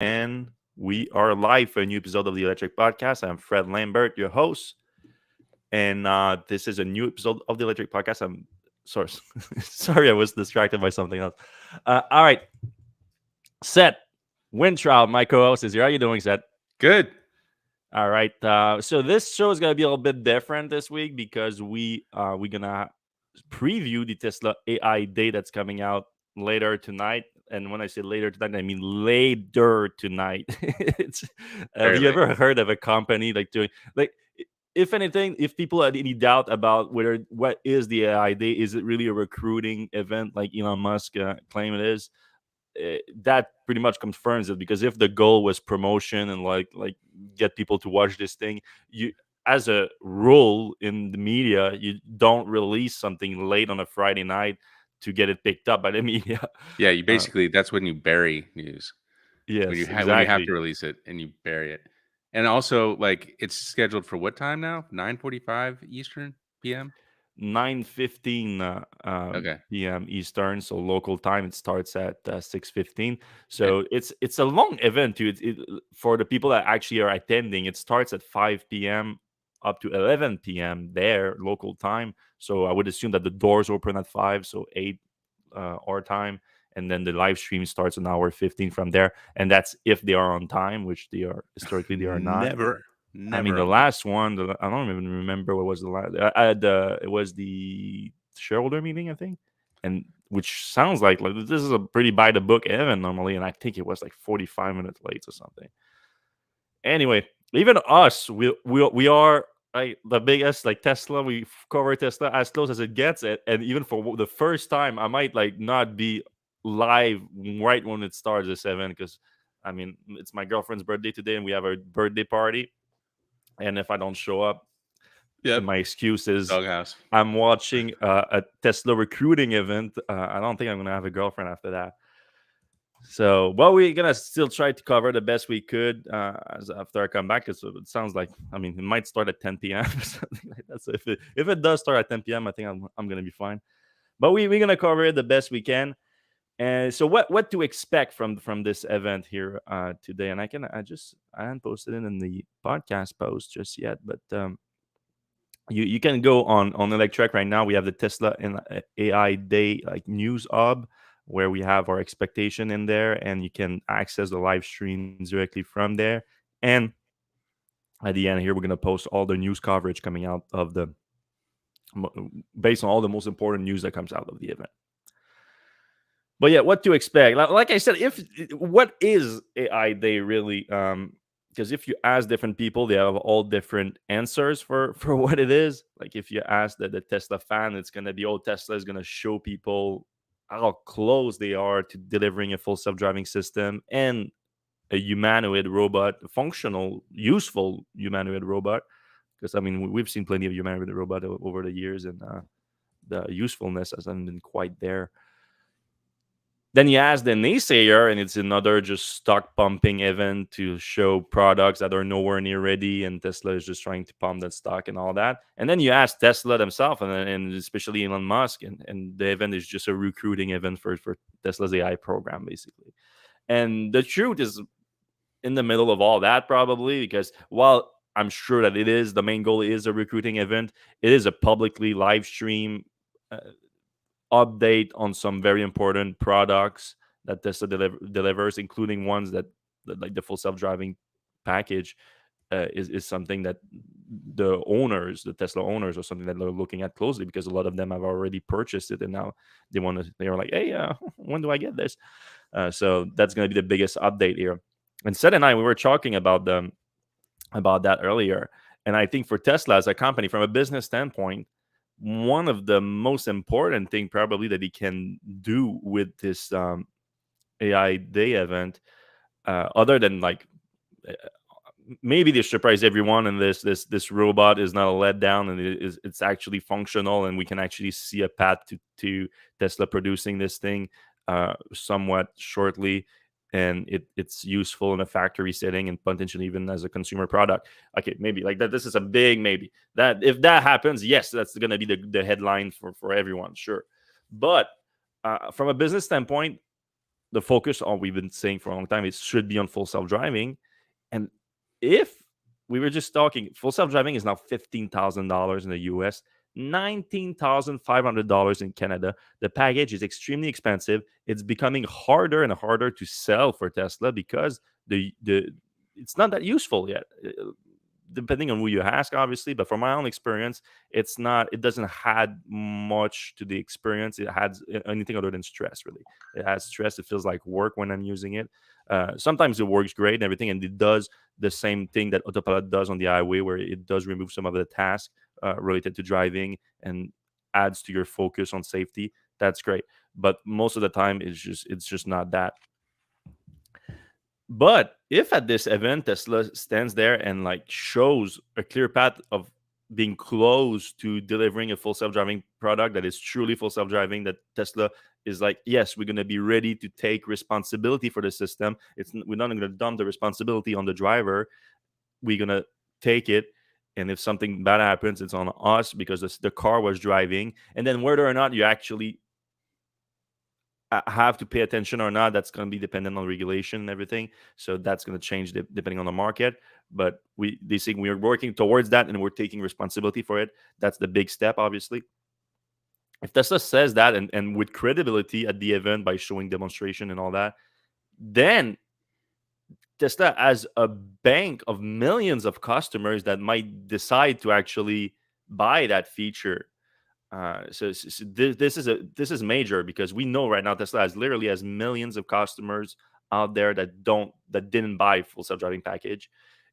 And we are live for a new episode of the Electrek Podcast. I'm Fred Lambert, your host, and this is a new episode of the Electrek Podcast. I'm sorry, sorry, I was distracted by something else. All right, Seth Wintrout, my co-host, is here. How you doing, Seth? Good. All right, so this show is gonna be a little bit different this week because we're gonna preview the Tesla AI day that's coming out later tonight. And when I say later tonight, I mean later tonight. it's Have Very you late. ever heard of a company like doing like? If anything, if people had any doubt about whether what is the AI day, is it really a recruiting event like Elon Musk claim it is? That pretty much confirms it, because if the goal was promotion and like get people to watch this thing, you, as a rule in the media, you don't release something late on a Friday night to get it picked up by the media. Yeah, you uh, basically that's when you bury news. When you yes, when you have to exactly. release it and you bury it. And also like it's scheduled for what time now? 9:45 Eastern PM? 9:15 Okay. p.m. Eastern, so local time. It starts at 6:15. And So it's a long event too. For the people that actually are attending, it starts at 5 p.m. up to 11 p.m. there local time. So I would assume that the doors open at 5, so 8 our time, and then the live stream starts an hour 15 from there. And that's if they are on time, which they are historically they are not. never I mean, never the on time. last one, I don't even remember what was the last. It was the shareholder meeting, I think, and which sounds like this is a pretty by the book event normally, and I think it was like 45 minutes late or something. Anyway, even us, we are like the biggest like Tesla. We cover Tesla as close as it gets, and even for the first time, I might like not be live right when it starts this event because. I mean, it's my girlfriend's birthday today, and we have a birthday party, and if I don't show up, Yep. my excuse is Doghouse. I'm watching a Tesla recruiting event. I don't think I'm gonna have a girlfriend after that. So, well, we're gonna still try to cover the best we could after I come back. Because it sounds like, I mean, it might start at 10 p.m. or something like that. So if it does start at 10 p.m., I think I'm gonna be fine. But we're gonna cover it the best we can. And so, what to expect from this event here today? And I haven't posted it in the podcast post just yet, but you can go on Electrek right now. We have the Tesla and AI Day like news hub where we have our expectation in there, and you can access the live streams directly from there. And at the end here, we're gonna post all the news coverage coming out of the based on all the most important news that comes out of the event. But yeah, what to expect? Like I said, if what is AI Day really? Because if you ask different people, they have all different answers for what it is. Like if you ask the Tesla fan, it's gonna be, oh, Tesla is gonna show people how close they are to delivering a full self-driving system and a humanoid robot, a functional, useful humanoid robot. Because I mean, we've seen plenty of humanoid robot over the years, and the usefulness hasn't been quite there. Then you ask the naysayer, and it's another just stock pumping event to show products that are nowhere near ready, and Tesla is just trying to pump that stock and all that. And then you ask Tesla themselves, and especially Elon Musk, and the event is just a recruiting event for Tesla's AI program, basically. And the truth is in the middle of all that, probably, because while I'm sure that it is the main goal is a recruiting event, it is a publicly live stream uh, update on some very important products that Tesla delivers, including ones that like the full self driving package is something that the owners, the Tesla owners, or something that they're looking at closely, because a lot of them have already purchased it and now they are like, hey, when do I get this? So that's going to be the biggest update here. And Seth and I, we were talking about that earlier. And I think for Tesla as a company, from a business standpoint, one of the most important thing probably that he can do with this AI Day event, other than like uh, maybe they surprise everyone, and this robot is not a letdown, and it's actually functional, and we can actually see a path to Tesla producing this thing somewhat shortly, and it's useful in a factory setting and potentially even as a consumer product. Okay, maybe like that. This is a big maybe. That if that happens, yes, that's going to be the headline for everyone, sure. But from a business standpoint, the focus on we've been saying for a long time, it should be on full self-driving. And if we were just talking, full self-driving is now $15,000 in the US, $19,500 in Canada. The package is extremely expensive. It's becoming harder and harder to sell for Tesla because the it's not that useful yet. Depending on who you ask, obviously, but from my own experience, it's not. It doesn't add much to the experience. It adds anything other than stress. Really, it adds stress. It feels like work when I'm using it. Sometimes it works great and everything, and it does the same thing that autopilot does on the highway, where it does remove some of the tasks related to driving and adds to your focus on safety. That's great, but most of the time, it's just not that. But if at this event Tesla stands there and like shows a clear path of being close to delivering a full self-driving product that is truly full self-driving, that Tesla is like, yes, we're going to be ready to take responsibility for the system. We're not going to dump the responsibility on the driver. We're going to take it, and if something bad happens, it's on us because the car was driving. And then whether or not you actually have to pay attention or not, that's going to be dependent on regulation and everything, so that's going to change depending on the market. But they think we are working towards that and we're taking responsibility for it. That's the big step, obviously. If Tesla says that, and with credibility at the event by showing demonstration and all that, then Tesla has a bank of millions of customers that might decide to actually buy that feature. This is major because we know right now Tesla has millions of customers out there that didn't buy full self driving package,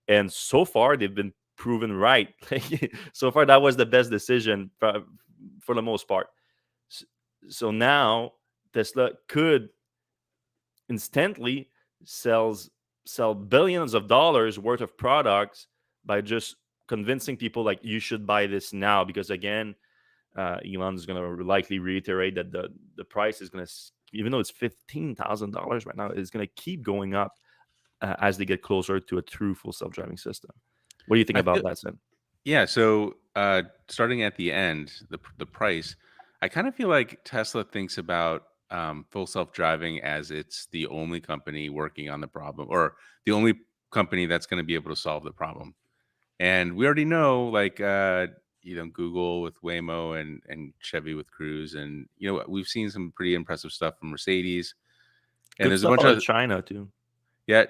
and so far they've been proven right. So far, that was the best decision for the most part. So now Tesla could instantly sell billions of dollars worth of products by just convincing people like you should buy this now, because again, Elon is going to likely reiterate that the price is going to, even though it's $15,000 right now, it's going to keep going up as they get closer to a true full self driving system. What do you think I about feel that, Sid? Yeah, so starting at the end, the price, I kind of feel like Tesla thinks about full self driving as it's the only company working on the problem, or the only company that's going to be able to solve the problem. And we already know, like Google with Waymo and Chevy with Cruise, and we've seen some pretty impressive stuff from Mercedes, and Good there's a stuff bunch out of of China too.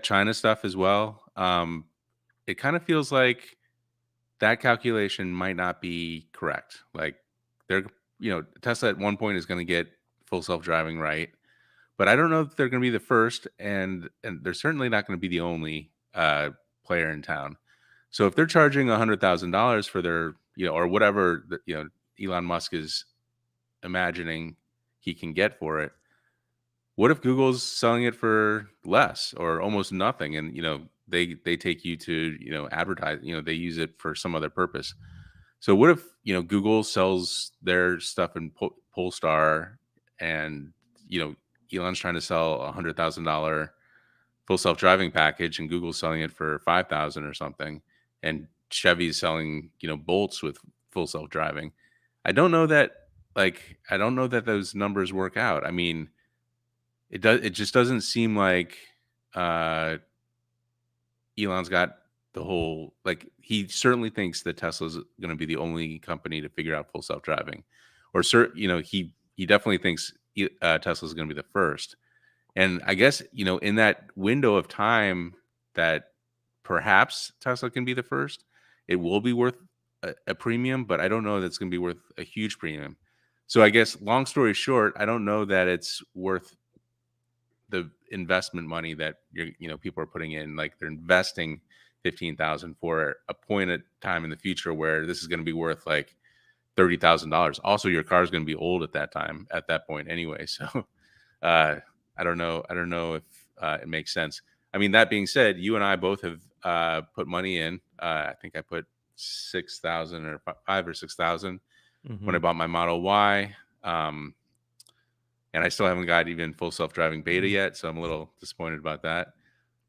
China stuff as well. It kind of feels like that calculation might not be correct. Like they're, Tesla at one point is going to get full self-driving right, but I don't know if they're going to be the first, and they're certainly not going to be the only player in town. So if they're charging $100,000 for their, or whatever, Elon Musk is imagining he can get for it, what if Google's selling it for less or almost nothing, and they take you to advertise, they use it for some other purpose. So what if Google sells their stuff in Polestar, and Elon's trying to sell $100,000 full self-driving package, and Google's selling it for 5,000 or something, and Chevy's selling Bolts with full self-driving. I don't know that I don't know that those numbers work out. I mean, it just doesn't seem like uh Elon's got the whole, like, he certainly thinks that Tesla's going to be the only company to figure out full self-driving, or he definitely thinks Tesla's going to be the first. And I guess in that window of time that perhaps Tesla can be the first, it will be worth a premium, but I don't know that it's going to be worth a huge premium. So I guess, long story short, I don't know that it's worth the investment money that people are putting in. Like, they're investing 15,000 for a point of time in the future where this is going to be worth like $30,000. Also, your car is going to be old at that point anyway. So I don't know. I don't know if it makes sense. I mean, that being said, you and I both have put money in. I think I put 6,000 or 5 or 6,000 when I bought my Model Y. And I still haven't got even full self-driving beta yet, so I'm a little disappointed about that.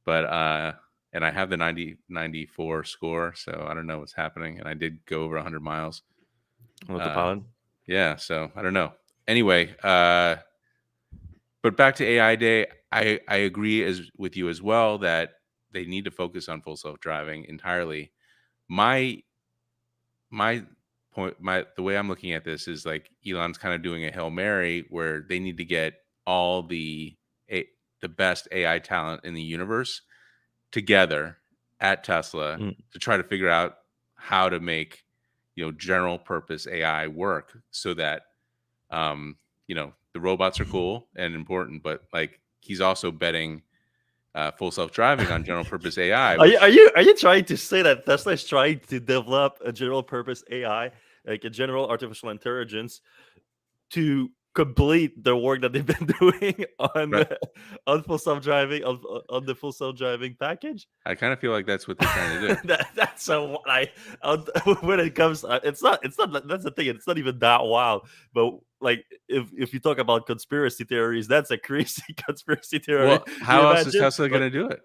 But and I have the 94 score, so I don't know what's happening. And I did go over 100 miles. Autopilot. Yeah, so I don't know. Anyway, but back to AI Day. I agree with you as well that they need to focus on full self-driving entirely. My my the way I'm looking at this is like Elon's kind of doing a Hail Mary where they need to get all a, the best AI talent in the universe together at Tesla Mm. to try to figure out how to make, general purpose AI work so that, um, the robots are cool and important, but like he's also betting full self-driving on general purpose AI, Are you are which you are you trying to say that Tesla is trying to develop a general purpose AI, like a general artificial intelligence, to complete the work that they've been doing on right, on full self driving on the full self driving package? I kind of feel like that's what they're trying to do. That's so what uh, when it comes. It's not. That's the thing. It's not even that wild. But like, if you talk about conspiracy theories, that's a crazy conspiracy theory. Well, You how else is imagine? Tesla going to do it?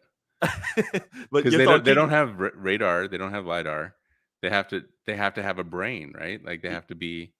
But Because you're they don't talking. have radar, they don't have lidar. They have to have a brain, right? Like they have to be.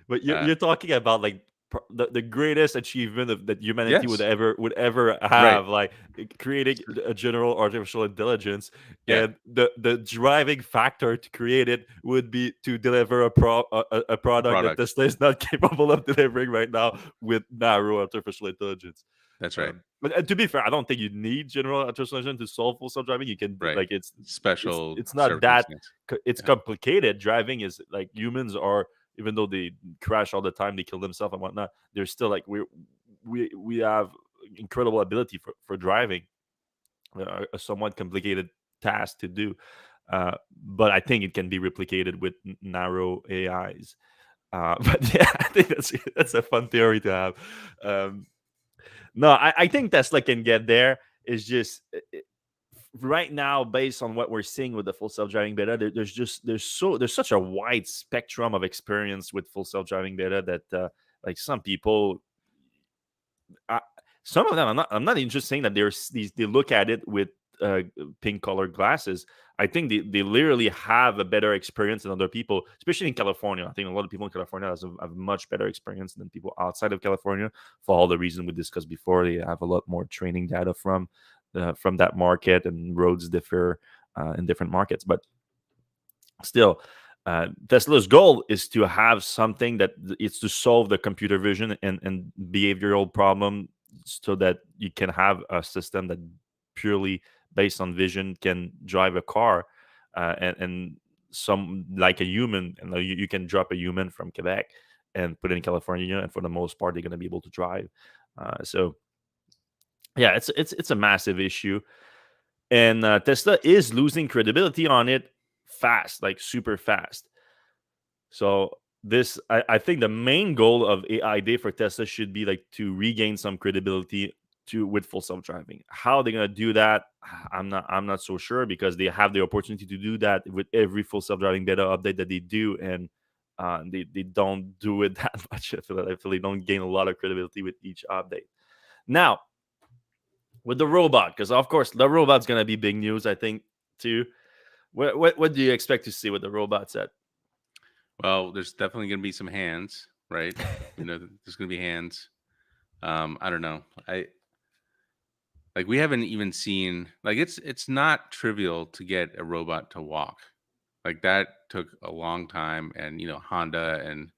But you're Uh, you're talking about like the greatest achievement that humanity would yes, ever right. have, like creating a general artificial intelligence, Yeah, and the driving factor to create it would be to deliver a a product that product. Tesla is not capable of delivering right now with narrow artificial intelligence. That's right. But to be fair, I don't think you need general artificial intelligence to solve full self driving. You can Right. like it's Special it's not that circumstance. it's Yeah. complicated. Driving is like humans are, even though they crash all the time, they kill themselves and whatnot. They're still like we have incredible ability for driving, a somewhat complicated task to do. But I think it can be replicated with narrow AIs. But yeah, I think that's a fun theory to have. Um, no, I think Tesla can get there. It's just right now, based on what we're seeing with the full self-driving beta, there's such a wide spectrum of experience with full self-driving beta that like some people, I, some of them, I'm not even just saying that they look at it with pink colored glasses. I think they literally have a better experience than other people, especially in California. I think a lot of people in California have much better experience than people outside of California, for all the reasons we discussed before. They have a lot more training data from that market, and roads differ in different markets. But still, Tesla's goal is to have something that it's to solve the computer vision and behavioral problem, so that you can have a system that purely based on vision can drive a car, and some like a human, and you can drop a human from Quebec and put it in California, and for the most part they're going to be able to drive. So yeah, it's a massive issue, and Tesla is losing credibility on it fast, like super fast. So I think the main goal of AI Day for Tesla should be like to regain some credibility to with full self driving. How they're gonna do that, I'm not so sure, because they have the opportunity to do that with every full self driving beta update that they do, and they don't do it that much. I feel they don't gain a lot of credibility with each update. Now with the robot, because of course the robot's gonna be big news, I think, too. What do you expect to see with the robot set? Well, there's definitely going to be some hands, right? There's going to be hands. I don't know. I like we haven't even seen like it's not trivial to get a robot to walk. Like that took a long time, and Honda and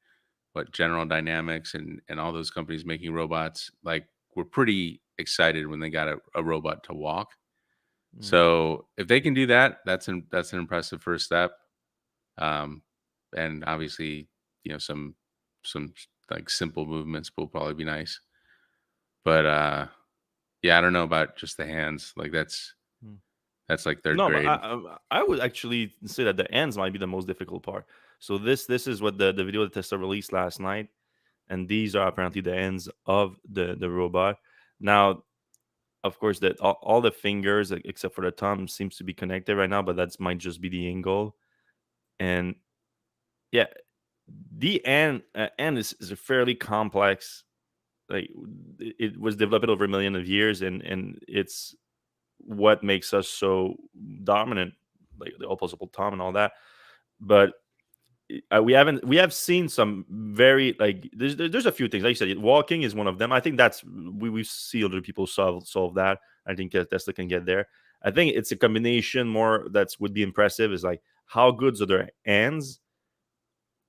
what General Dynamics and all those companies making robots like were pretty excited when they got a robot to walk. Mm. So if they can do that, that's an impressive first step. Um, and obviously, some like simple movements will probably be nice. But yeah, I don't know about just the hands. Like Mm. that's like third No, but I, grade. I would actually say that the ends might be the most difficult part. So this is what the video that Tesla released last night, and these are apparently the ends of the robot. Now, of course, that all the fingers except for the thumb seems to be connected right now, but that might just be the angle. And yeah, the end is a fairly complex. Like it was developed over a million of years, and it's what makes us so dominant, like the opposable thumb and all that. But we have seen some very like there's a few things like you said. Walking is one of them. I think that's we see other people solve that. I think Tesla can get there. I think it's a combination more that's would be impressive is like how good are their hands.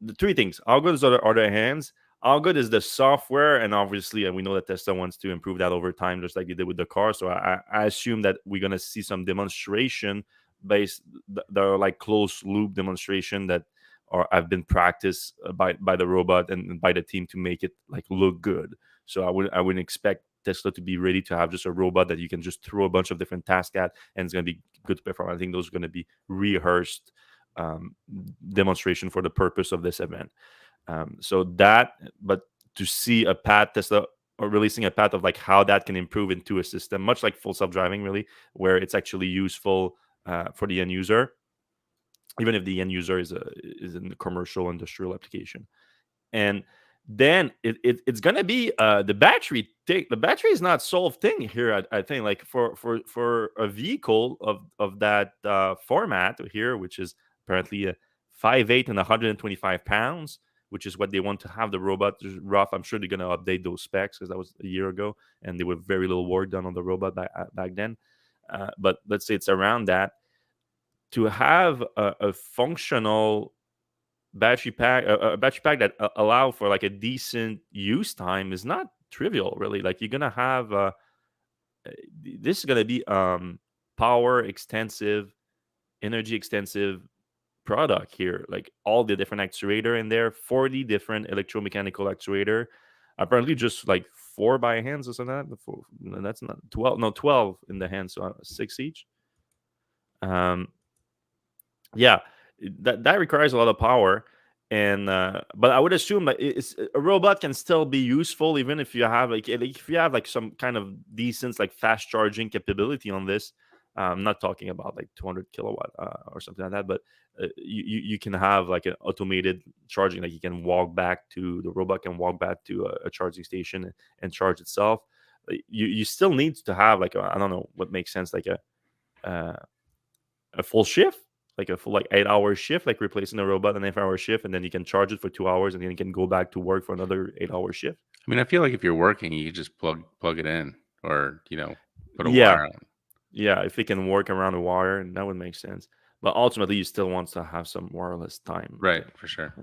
The three things: how good are their hands, how good is the software, and obviously, and we know that Tesla wants to improve that over time, just like they did with the car. So I assume that we're gonna see some demonstration based that are like closed loop demonstration that are have been practiced by the robot and by the team to make it like look good. So I wouldn't expect Tesla to be ready to have just a robot that you can just throw a bunch of different tasks at and it's going to be good to perform. I think those are going to be rehearsed um, demonstration for the purpose of this event. So that, but to see a path Tesla or releasing a path of like how that can improve into a system, much like full self driving, really, where it's actually useful for the end user, even if the end user is in the commercial industrial application. And then it's gonna be the battery thing. The battery is not solved thing here. I think like for a vehicle of that format here, which is apparently a 5'8" and 125 pounds, which is what they want to have the robot. Just rough. I'm sure they're gonna update those specs because that was a year ago, and there was very little work done on the robot back then. But let's say it's around that to have a functional battery pack that allow for like a decent use time is not trivial, really. Like you're gonna have this is gonna be power extensive, energy extensive product here. Like all the different actuator in there, 40 different electromechanical actuator. Apparently, just like four by hands or something like that. No, that's not 12. No, 12 in the hands, so six each. Um, yeah, that requires a lot of power, and but I would assume that it's a robot can still be useful even if you have like if you have like some kind of decent like fast charging capability on this. I'm not talking about like 200 kilowatt or something like that, but you can have like an automated charging, like you can walk back to the robot can walk back to a charging station and charge itself. You still need to have like I don't know what makes sense, like uh, a full shift, like a full like 8 hour shift, like replacing a robot an 8 hour shift, and then you can charge it for 2 hours, and then you can go back to work for another 8 hour shift. I mean, I feel like if you're working, you just plug it in, or put a Yeah, wire on. yeah. If it can work around the wire, that would make sense. But ultimately, you still want to have some wireless time. Right, for sure.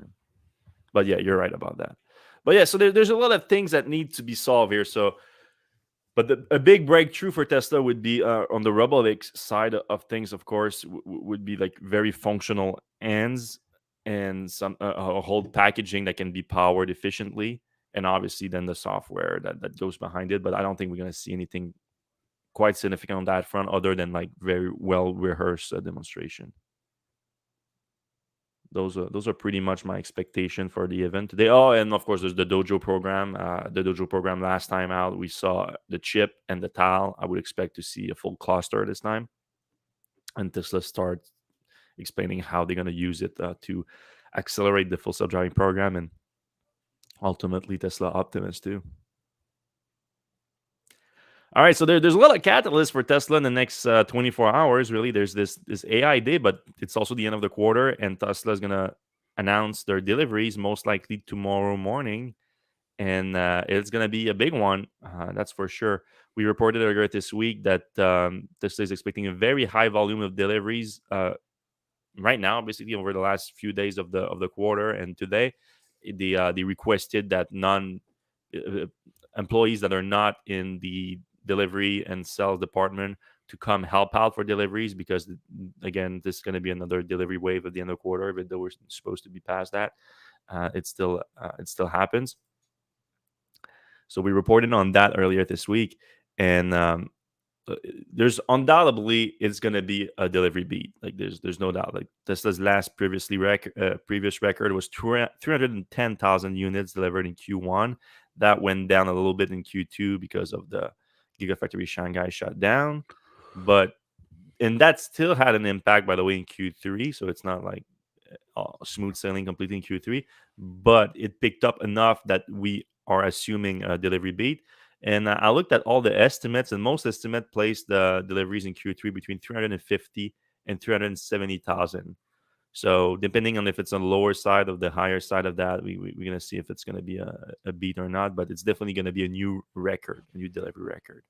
But yeah, you're right about that. But yeah, so there's a lot of things that need to be solved here. So but a big breakthrough for Tesla would be on the robotics side of things. Of course, would be like very functional ends and some a whole packaging that can be powered efficiently, and obviously then the software that goes behind it. But I don't think we're going to see anything quite significant on that front, other than like very well rehearsed demonstration. Those are pretty much my expectation for the event today. Oh, and of course, there's the Dojo program. The Dojo program last time out, we saw the chip and the tile. I would expect to see a full cluster this time, and Tesla starts explaining how they're going to use it to accelerate the full self-driving program and ultimately Tesla Optimus too. All right, so there's a lot of catalysts for Tesla in the next 24 hours. Really, there's this AI day, but it's also the end of the quarter, and Tesla is gonna announce their deliveries most likely tomorrow morning, and it's gonna be a big one. That's for sure. We reported earlier this week that Tesla is expecting a very high volume of deliveries right now, basically over the last few days of the quarter, and today they requested that non uh, employees that are not in the delivery and sales department to come help out for deliveries, because again, this is going to be another delivery wave at the end of the quarter, even though we're supposed to be past that. It still happens. So we reported on that earlier this week, and uh, there's undoubtedly it's going to be a delivery beat. Like there's no doubt. Like Tesla's last previous record was 310,000 units delivered in Q1. That went down a little bit in Q2 because of the Gigafactory Shanghai shut down, but and that still had an impact, by the way, in Q3. So it's not like smooth sailing completely in Q3, but it picked up enough that we are assuming a delivery beat. And I looked at all the estimates, and most estimate placed the deliveries in Q3 between 350 and 370,000. So depending on if it's on the lower side of the higher side of that, we're gonna see if it's gonna be a beat or not. But it's definitely gonna be a new record, a new delivery record.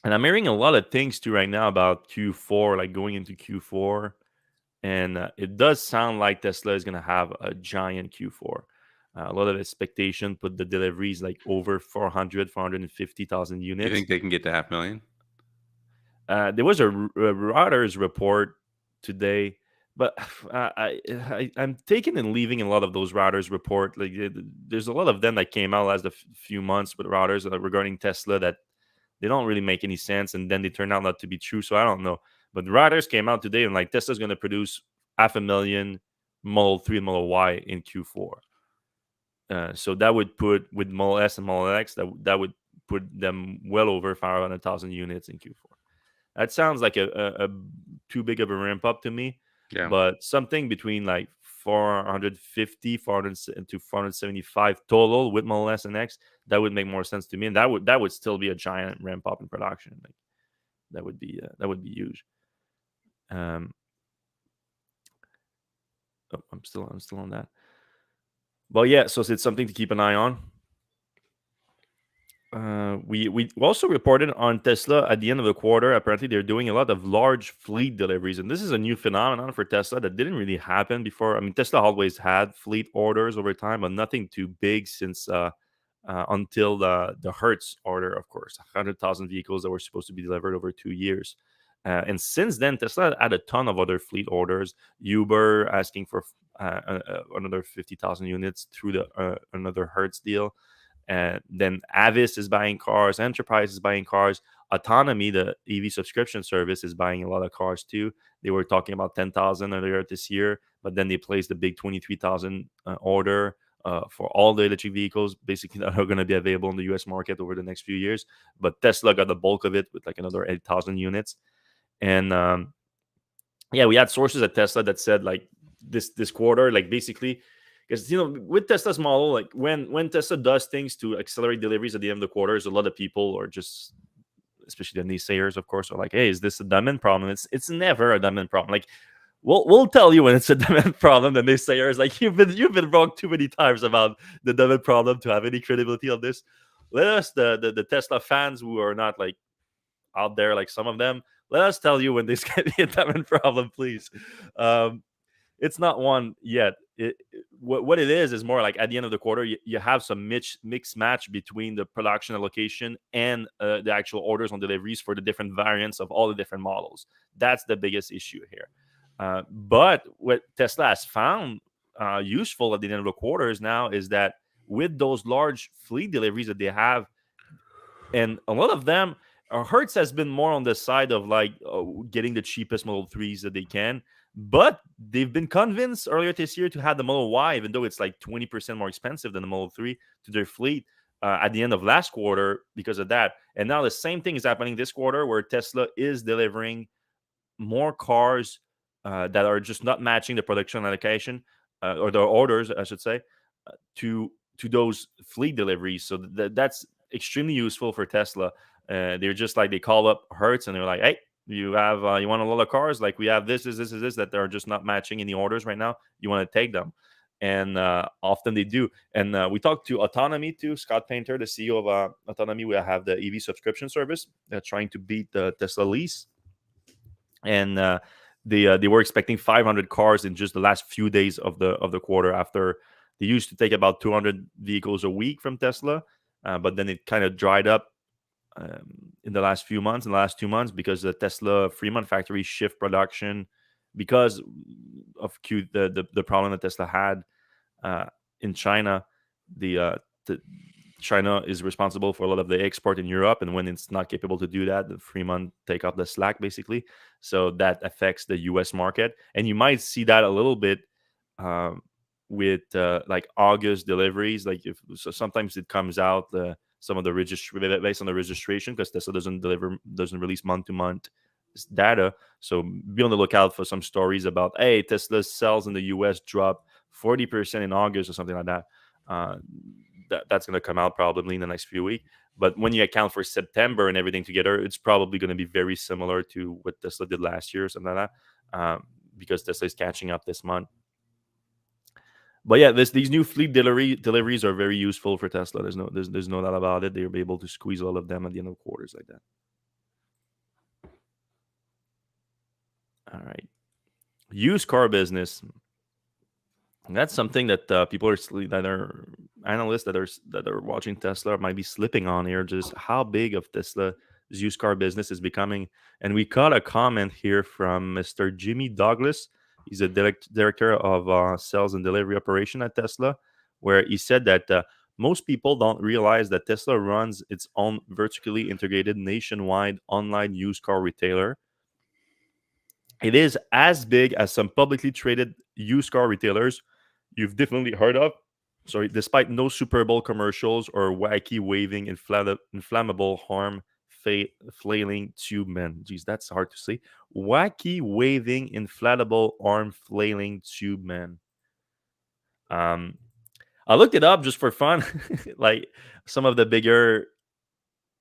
And I'm hearing a lot of things too right now about Q4, like going into Q4, and it does sound like Tesla is gonna have a giant Q4. A lot of expectation put the deliveries like over 450,000 You units. think they can get to 500,000? There was a Reuters report today, but I'm taking and leaving a lot of those Reuters report. Like there's a lot of them that came out last few months with Reuters regarding Tesla that they don't really make any sense, and then they turn out not to be true. So I don't know. But Reuters came out today and like Tesla's going to produce 500,000 Model 3 and Model Y in Q4. So that would put with Model S and Model X that would put them well over 500,000 units in Q4. That sounds like a too big of a ramp up to me, Yeah. but something between like 450, 400 to 475 total with Model S and X, that would make more sense to me, and that would still be a giant ramp up in production. Like that would be huge. Um, I'm still on that. But yeah, so it's something to keep an eye on. We also reported on Tesla at the end of the quarter. Apparently, they're doing a lot of large fleet deliveries, and this is a new phenomenon for Tesla that didn't really happen before. I mean, Tesla always had fleet orders over time, but nothing too big since until the Hertz order, of course, 100,000 vehicles that were supposed to be delivered over 2 years. And since then, Tesla had a ton of other fleet orders. Uber asking for another 50,000 units through the another Hertz deal. And then Avis is buying cars, Enterprise is buying cars, Autonomy, the EV subscription service, is buying a lot of cars too. They were talking about 10,000 earlier this year, but then they placed a big 23,000 order for all the electric vehicles, basically that are going to be available in the U.S. market over the next few years. But Tesla got the bulk of it with like another 8,000 units. And yeah, we had sources at Tesla that said like this quarter, like basically, because with Tesla's model, like when Tesla does things to accelerate deliveries at the end of the quarters, a lot of people are just, especially the naysayers, of course, are like, "Hey, is this a demand problem?" It's never a demand problem. Like we'll tell you when it's a demand problem. The naysayers, like you've been wrong too many times about the demand problem to have any credibility on this. Let us the Tesla fans who are not like out there, like some of them, let us tell you when this can be a diamond problem, please. Um, it's not one yet. What it is more like at the end of the quarter, you have some mix match between the production allocation and the actual orders on deliveries for the different variants of all the different models. That's the biggest issue here. But what Tesla has found useful at the end of the quarters now is that with those large fleet deliveries that they have, and a lot of them, Hertz has been more on the side of like getting the cheapest Model 3s that they can, but they've been convinced earlier this year to have the Model Y, even though it's like 20% more expensive than the Model 3, to their fleet at the end of last quarter because of that. And now the same thing is happening this quarter where Tesla is delivering more cars that are just not matching the production allocation or the orders, I should say, to those fleet deliveries. So that's extremely useful for Tesla. They're just like they call up Hertz and they're like, "Hey, you want a lot of cars? Like we have this that are just not matching in the orders right now. You want to take them?" And often they do. And we talked to Autonomy too. Scott Painter, the CEO of Autonomy, we have the EV subscription service. They're trying to beat the Tesla lease, and they were expecting 500 cars in just the last few days of the quarter. After they used to take about 200 vehicles a week from Tesla, but then it kind of dried up in the last few months, in the last 2 months, because the Tesla Fremont factory shift production because of the problem that Tesla had in China. The China is responsible for a lot of the export in Europe, and when it's not capable to do that, the Fremont take up the slack basically. So that affects the U.S. market, and you might see that a little bit um, with like August deliveries. Like if so, sometimes it comes out some of the registry based on the registration because Tesla doesn't release month to month data. So be on the lookout for some stories about, hey, Tesla sales in the U.S. dropped 40% in August or something like that. Uh, that's going to come out probably in the next few weeks. But when you account for September and everything together, it's probably going to be very similar to what Tesla did last year or something like that, because Tesla is catching up this month. But yeah, these new fleet deliveries are very useful for Tesla. There's no doubt about it. They'll be able to squeeze all of them at the end of quarters like that. All right, used car business. And that's something that people that are analysts that are watching Tesla might be slipping on here. Just how big of Tesla's used car business is becoming. And we caught a comment here from Mr. Jimmy Douglas. He's a director of sales and delivery operation at Tesla, where he said that most people don't realize that Tesla runs its own vertically integrated nationwide online used car retailer. It is as big as some publicly traded used car retailers you've definitely heard of. Sorry, despite no Super Bowl commercials or wacky waving inflammable harm flailing tube men. Geez, that's hard to say. Wacky waving inflatable arm flailing tube men. Um, I looked it up just for fun, like some of the bigger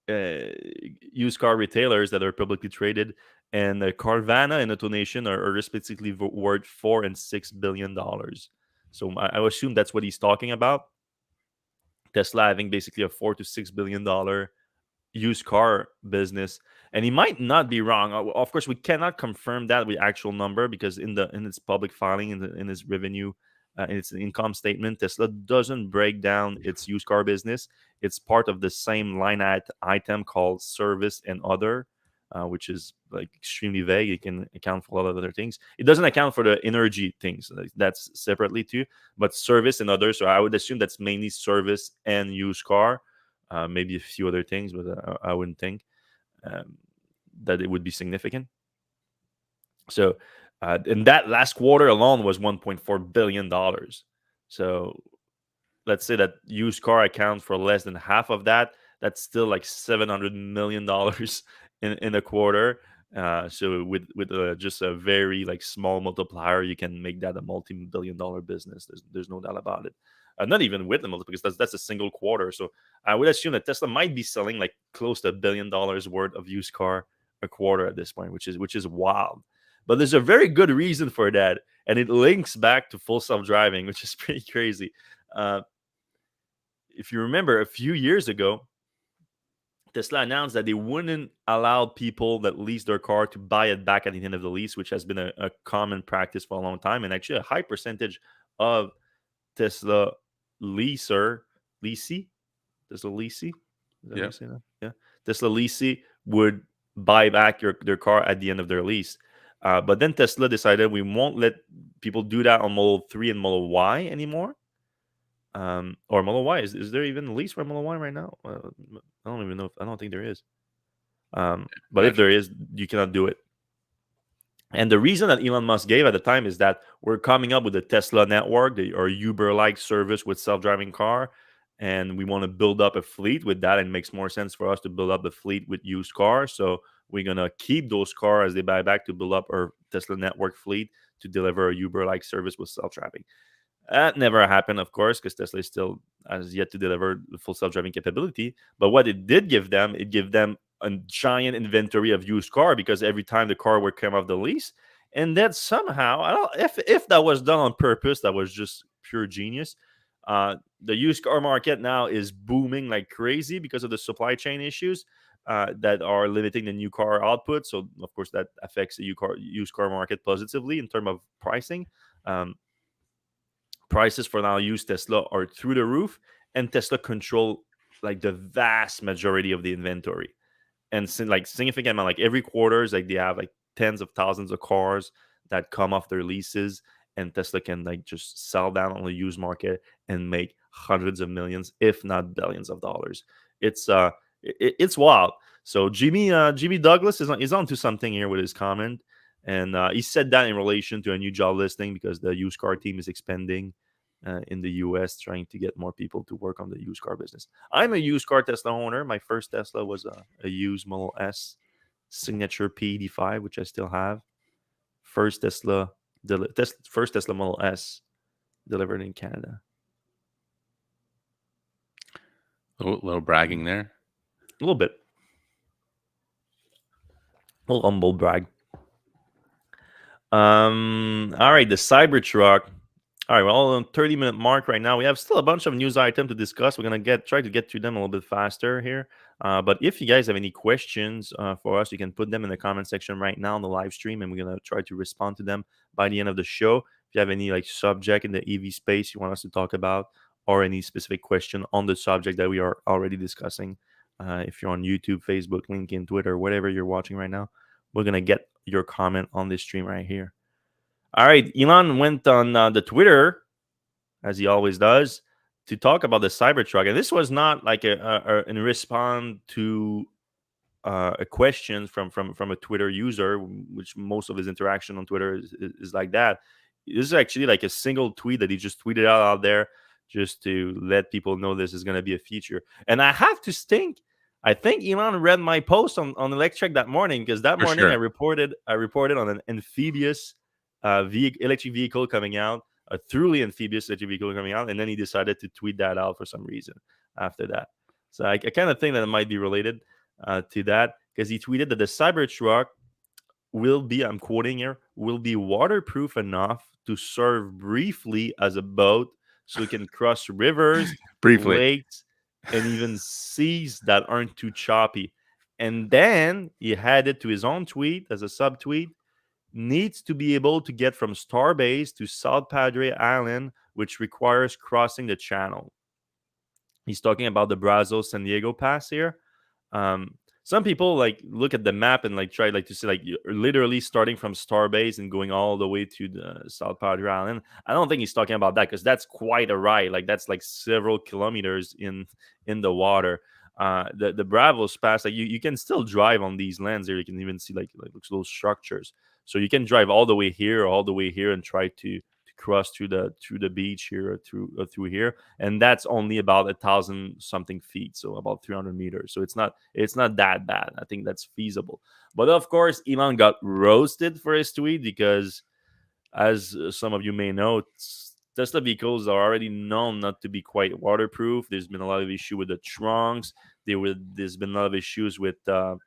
uh, used car retailers that are publicly traded, and Carvana and Autonation are respectively worth $4 and $6 billion. So I assume that's what he's talking about. Tesla having basically a $4 to $6 billion used car business, and he might not be wrong. Of course, we cannot confirm that with actual number because in its public filing in its revenue, in its income statement, Tesla doesn't break down its used car business. It's part of the same line item called service and other, which is like extremely vague. It can account for a lot of other things. It doesn't account for the energy things. Like, that's separately too, but service and others. So I would assume that's mainly service and used car, maybe a few other things, but I wouldn't think um, that it would be significant. So, in that last quarter alone was $1.4 billion. So, let's say that used car accounts for less than half of that. That's still like $700 million in a quarter. So with just a very like small multiplier, you can make that a multi-billion-dollar business. There's no doubt about it. Not even with the multiple, because that's a single quarter. So I would assume that Tesla might be selling like close to $1 billion worth of used car a quarter at this point, which is wild. But there's a very good reason for that, and it links back to full self-driving, which is pretty crazy. Uh, if you remember, a few years ago, Tesla announced that they wouldn't allow people that lease their car to buy it back at the end of the lease, which has been a common practice for a long time. And actually, a high percentage of Tesla leaser, leasee, Tesla leasee, is that how you say that? Yeah. Tesla leasee would buy back their car at the end of their lease. But then Tesla decided we won't let people do that on Model 3 and Model Y anymore. Or Model Y. Is there even a lease for Model Y right now? I don't even know. I don't think there is. But if there is, you cannot do it. And the reason that Elon Musk gave at the time is that we're coming up with the Tesla network, or Uber-like service with self-driving car, and we want to build up a fleet with that. And it makes more sense for us to build up the fleet with used cars. So we're gonna keep those cars as they buy back to build up our Tesla network fleet to deliver a Uber-like service with self-driving. That never happened, of course, because Tesla still has yet to deliver the full self-driving capability. But what it did give them, it gave them a giant inventory of used car, because every time the car would come off the lease, and that somehow, I don't, if that was done on purpose, that was just pure genius. The used car market now is booming like crazy because of the supply chain issues that are limiting the new car output. So, of course, that affects the used car market positively in terms of pricing. Prices for now used Tesla are through the roof, and Tesla control like the vast majority of the inventory, and like significant amount. Like every quarter is like they have like tens of thousands of cars that come off their leases, and Tesla can like just sell down on the used market and make hundreds of millions, if not billions of dollars. It's it's wild. So Jimmy Douglas is onto something here with his comment. And he said that in relation to a new job listing, because the used car team is expanding in the US, trying to get more people to work on the used car business. I'm a used car Tesla owner. My first Tesla was a used Model S signature P85, which I still have. First first Tesla Model S delivered in Canada. Little bragging there. A little bit, a little humble brag. All right, the Cybertruck. All right, we're all on 30-minute mark right now. We have still a bunch of news items to discuss. We're gonna try to get through them a little bit faster here. But if you guys have any questions for us, you can put them in the comment section right now on the live stream, and we're gonna try to respond to them by the end of the show. If you have any like subject in the EV space you want us to talk about, or any specific question on the subject that we are already discussing, if you're on YouTube, Facebook, LinkedIn, Twitter, whatever you're watching right now, we're gonna get your comment on this stream right here. All right, Elon went on the Twitter, as he always does, to talk about the Cybertruck, and this was not like in response to a question from a Twitter user, which most of his interaction on Twitter is like that. This is actually like a single tweet that he just tweeted out there just to let people know this is going to be a feature. And I have to think, I think Elon read my post on Electrek that morning, because that For morning sure. I reported on an amphibious electric vehicle coming out, a truly amphibious electric vehicle coming out, and then he decided to tweet that out for some reason after that. So I kind of think that it might be related to that, because he tweeted that the Cybertruck will be, I'm quoting here, will be waterproof enough to serve briefly as a boat, so it can cross rivers, Briefly. lakes, and even seas that aren't too choppy. And then he added to his own tweet as a subtweet, needs to be able to get from Starbase to South Padre Island, which requires crossing the channel. He's talking about the Brazos San Diego pass here. Um, some people like look at the map and like try like to see like you're literally starting from Starbase and going all the way to the South Padre Island. I don't think he's talking about that, because that's quite a ride. Like that's like several kilometers in the water. The Bravos Pass, like you can still drive on these lands there. You can even see like little structures. So you can drive all the way here, all the way here, and try to cross through the beach here, or through here, and that's only about 1,000 something feet, so about 300 meters. So it's not that bad. I think that's feasible. But of course, Elon got roasted for his tweet, because as some of you may know, Tesla vehicles are already known not to be quite waterproof. There's been a lot of issue with the trunks. There's been a lot of issues with like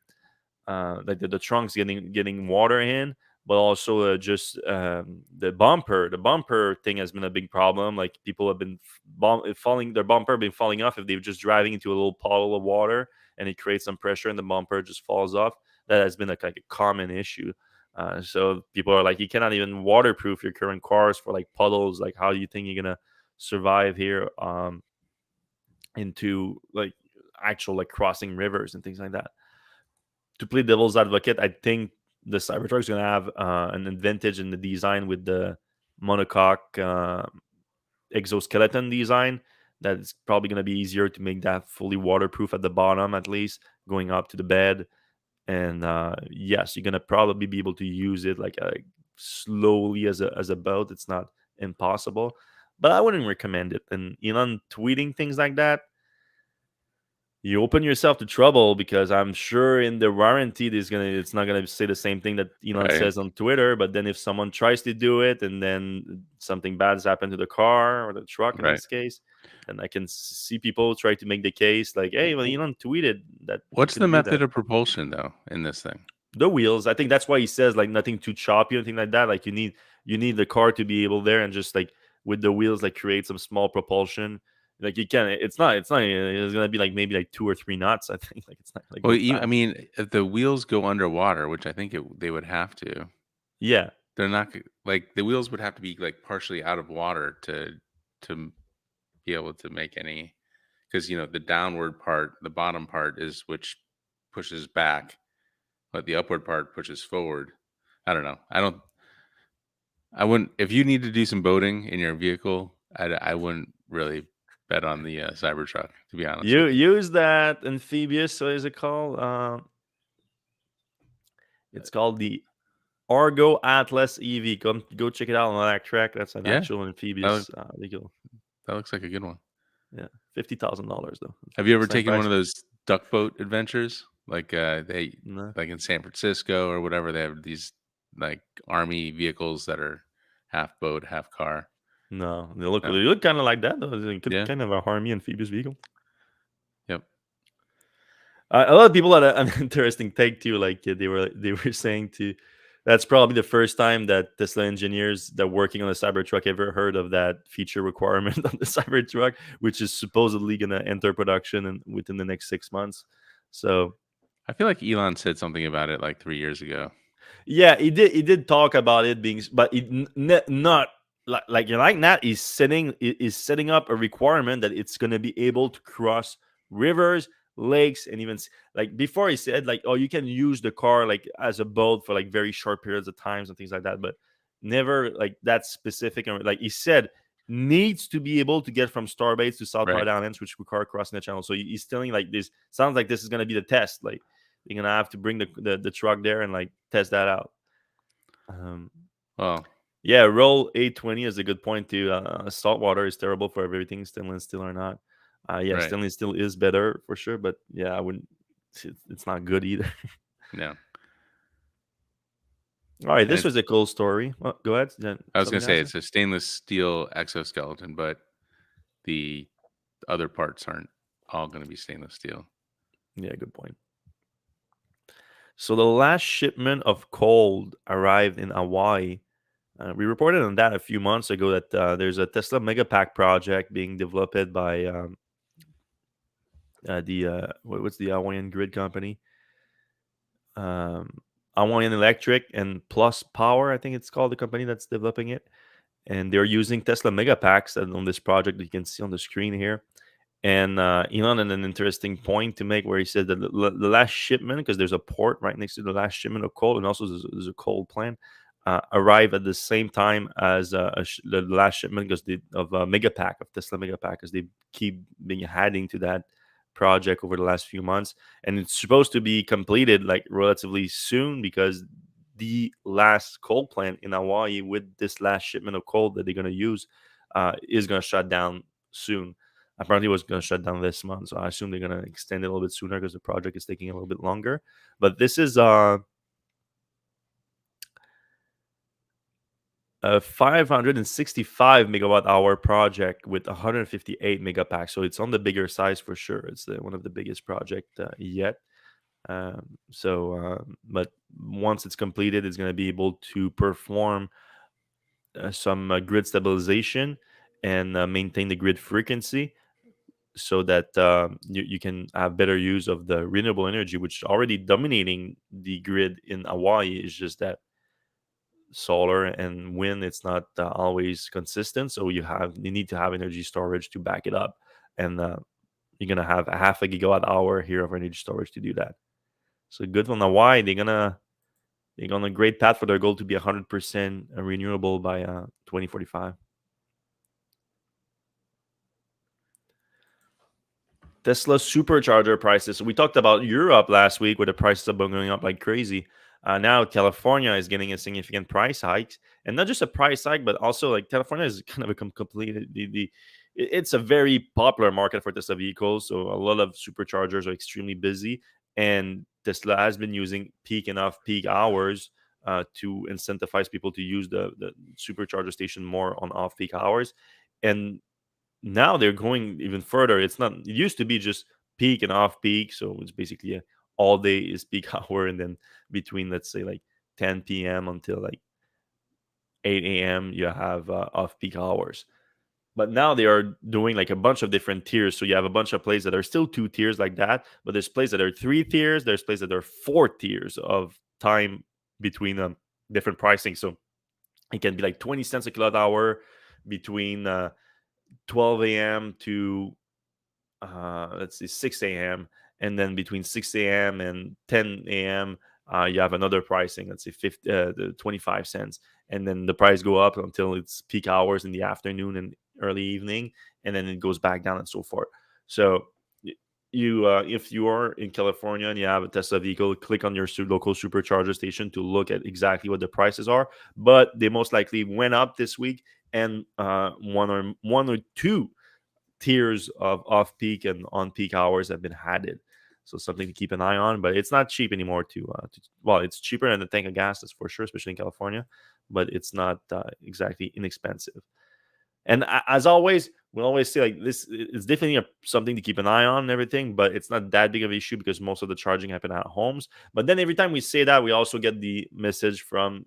the trunks getting water in, but also just the bumper. The bumper thing has been a big problem. Like people have been falling, their bumper been falling off if they're just driving into a little puddle of water, and it creates some pressure and the bumper just falls off. That has been like a common issue. So people are like, you cannot even waterproof your current cars for like puddles. Like, how do you think you're gonna survive here into like actual like crossing rivers and things like that? To play devil's advocate, I think the Cybertruck is going to have an advantage in the design with the monocoque exoskeleton design. That's probably going to be easier to make that fully waterproof at the bottom, at least going up to the bed. And yes, you're going to probably be able to use it like slowly as a boat. It's not impossible, but I wouldn't recommend it. And Elon tweeting things like that, you open yourself to trouble, because I'm sure in the warranty it's not gonna say the same thing that Elon Right. says on Twitter. But then if someone tries to do it and then something bad has happened to the car or the truck in Right. this case, then I can see people try to make the case like, hey, well, Elon tweeted that he What's the couldn't do method that. of propulsion though in this thing? The wheels, I think that's why he says like nothing too choppy or anything like that. Like you need the car to be able there, and just like with the wheels like create some small propulsion. Like you can, it's gonna be like maybe like 2 or 3 knots. I think like it's not gonna Well, go I fast. mean, if the wheels go underwater, which I think they would have to, Yeah, they're not like the wheels would have to be like partially out of water to be able to make any, because the downward part, the bottom part is which pushes back, but the upward part pushes forward. I don't know. I wouldn't, if you need to do some boating in your vehicle, I wouldn't really bet on the Cybertruck, to be honest you with you. use that amphibious. What is it called? It's called the Argo Atlas EV. Go check it out on Electrek. That's an Yeah, actual that, look, amphibious vehicle. that looks like a good one. Yeah, $50,000 though. Have you ever Same taken one price. of those duck boat adventures? Like No, like in San Francisco or whatever, they have these like army vehicles that are half boat, half car. no, they look No. kind of like that though. It could Yeah. kind of a harmy amphibious vehicle. A lot of people had an interesting take too. Like they were saying to that's probably the first time that Tesla engineers that working on a Cybertruck ever heard of that feature requirement on the Cybertruck, which is supposedly going to enter production within the next 6 months. So I feel like Elon said something about it like 3 years ago. yeah, he did. He did talk about it being, but not like that. Is setting up a requirement that it's going to be able to cross rivers, lakes, and even like before he said like, oh, you can use the car like as a boat for like very short periods of times and things like that, but never like that specific. And like he said, needs to be able to get from Starbase to South Right. Private Islands, which require crossing the channel. So he's telling like this sounds like this is going to be the test, like you're gonna have to bring the truck there and like test that out. Um, Well, yeah, roll 820 is a good point too. Salt water is terrible for everything, stainless steel or not. Yeah, right. stainless steel is better for sure, but yeah, I wouldn't. It's not good either. No. All right, And this it's was a cool story. Go ahead. I was gonna Something say else? it's a stainless steel exoskeleton, but the other parts aren't all gonna be stainless steel. Yeah, good point. So the last shipment of coal arrived in Hawaii. We reported on that a few months ago that there's a Tesla Megapack project being developed by what's the Hawaiian grid company? Um, Hawaiian Electric and Plus Power, I think it's called the company that's developing it, and they're using Tesla Megapacks on this project that you can see on the screen here. And Elon had an interesting point to make where he said that the last shipment, because there's a port right next to the last shipment of coal, and also there's a coal plant, arrive at the same time as the last shipment because of Megapack of Tesla Megapack, because they keep being adding to that project over the last few months, and it's supposed to be completed like relatively soon because the last coal plant in Hawaii with this last shipment of coal that they're going to use is going to shut down soon. Apparently, it was going to shut down this month, so I assume they're going to extend it a little bit sooner because the project is taking a little bit longer. But this is a 565 megawatt hour project with 158 megapacks, so it's on the bigger size for sure. It's one of the biggest project yet. But once it's completed, it's going to be able to perform some grid stabilization and maintain the grid frequency so that you can have better use of the renewable energy, which is already dominating the grid in Hawaii. Is just that solar and wind, it's not always consistent. So you need to have energy storage to back it up. And you're going to have a half a gigawatt hour here of energy storage to do that. So good on Hawaii. They're on a great path for their goal to be 100% renewable by 2045. Tesla supercharger prices. So we talked about Europe last week where the prices have been going up like crazy. Now California is getting a significant price hike, and not just a price hike, but also like California is kind of a complete. It's a very popular market for Tesla vehicles, so a lot of superchargers are extremely busy, and Tesla has been using peak and off-peak hours to incentivize people to use the supercharger station more on off-peak hours, and now they're going even further. It's not. It used to be just peak and off peak, so it's basically all day is peak hour, and then between let's say like 10 p.m. until like 8 a.m. you have off peak hours. But now they are doing like a bunch of different tiers. So you have a bunch of places that are still 2 tiers like that, but there's places that are 3 tiers. There's places that are 4 tiers of time between different pricing. So it can be like 20 cents a kilowatt hour between 12 a.m. to let's see 6 a.m. and then between 6 a.m. and 10 a.m. You have another pricing, let's say 25 cents, and then the price go up until it's peak hours in the afternoon and early evening, and then it goes back down and so forth. So you if you are in California and you have a Tesla vehicle, click on your local supercharger station to look at exactly what the prices are, but they most likely went up this week, and one or two tiers of off peak and on peak hours have been added. So something to keep an eye on, but it's not cheap anymore. Well, it's cheaper than a tank of gas, that's for sure, especially in California, but it's not exactly inexpensive. And as always, we always say like this. It's definitely something to keep an eye on and everything, but it's not that big of an issue because most of the charging happen at homes. But then every time we say that, we also get the message from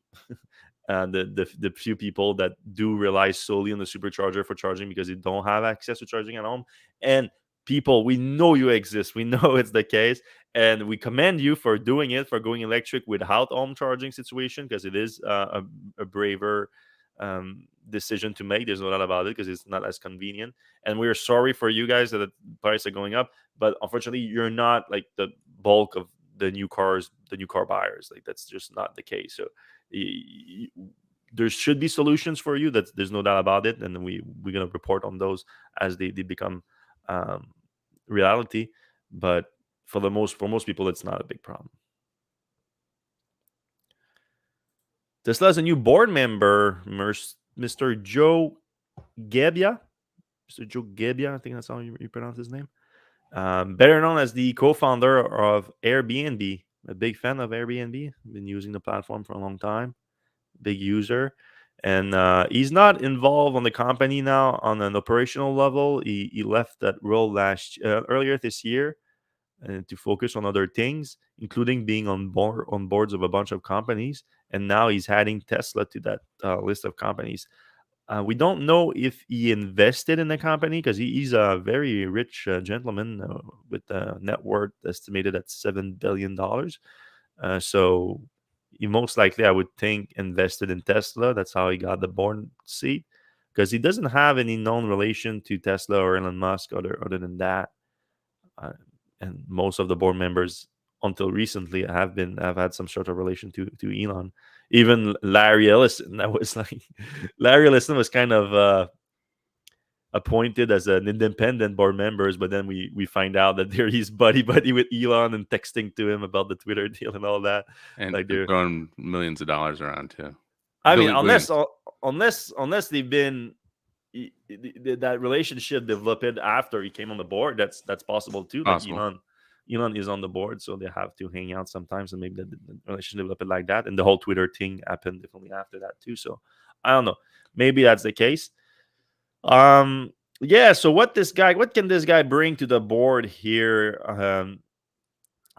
the few people that do rely solely on the supercharger for charging because they don't have access to charging at home. And people, we know you exist. We know it's the case, and we commend you for doing it, for going electric without home charging situation, because it is a braver decision to make. There's no doubt about it because it's not as convenient. And we're sorry for you guys that the prices are going up, but unfortunately, you're not like the bulk of the new cars, the new car buyers. Like that's just not the case. So there should be solutions for you. That there's no doubt about it, and we're gonna report on those as they become um, reality. But for most people, it's not a big problem. Tesla has a new board member, Mr. Joe Gebbia. Mr. Joe Gebbia, I think that's how you pronounce his name. Better known as the co-founder of Airbnb. A big fan of Airbnb. Been using the platform for a long time. Big user, and he's not involved on the company now on an operational level. He left that role earlier this year to focus on other things, including being on boards of a bunch of companies. And now he's adding Tesla to that list of companies. We don't know if he invested in the company because he's a very rich gentleman with a net worth estimated at $7 billion. So he most likely, I would think, invested in Tesla. That's how he got the board seat because he doesn't have any known relation to Tesla or Elon Musk other than that. Uh, and most of the board members until recently have had some sort of relation to Elon. Even Larry Ellison, that was like Larry Ellison was kind of appointed as an independent board members, but then we find out that they're he's buddy with Elon and texting to him about the Twitter deal and all that. And Like they're, throwing millions of dollars around too. I mean, Billy Williams. unless they've been that relationship developed after he came on the board, that's possible too. Like Possible. Elon is on the board, so they have to hang out sometimes, and maybe the relationship developed like that. And the whole Twitter thing happened definitely after that too. So I don't know. Maybe that's the case. Yeah, so what can this guy bring to the board here?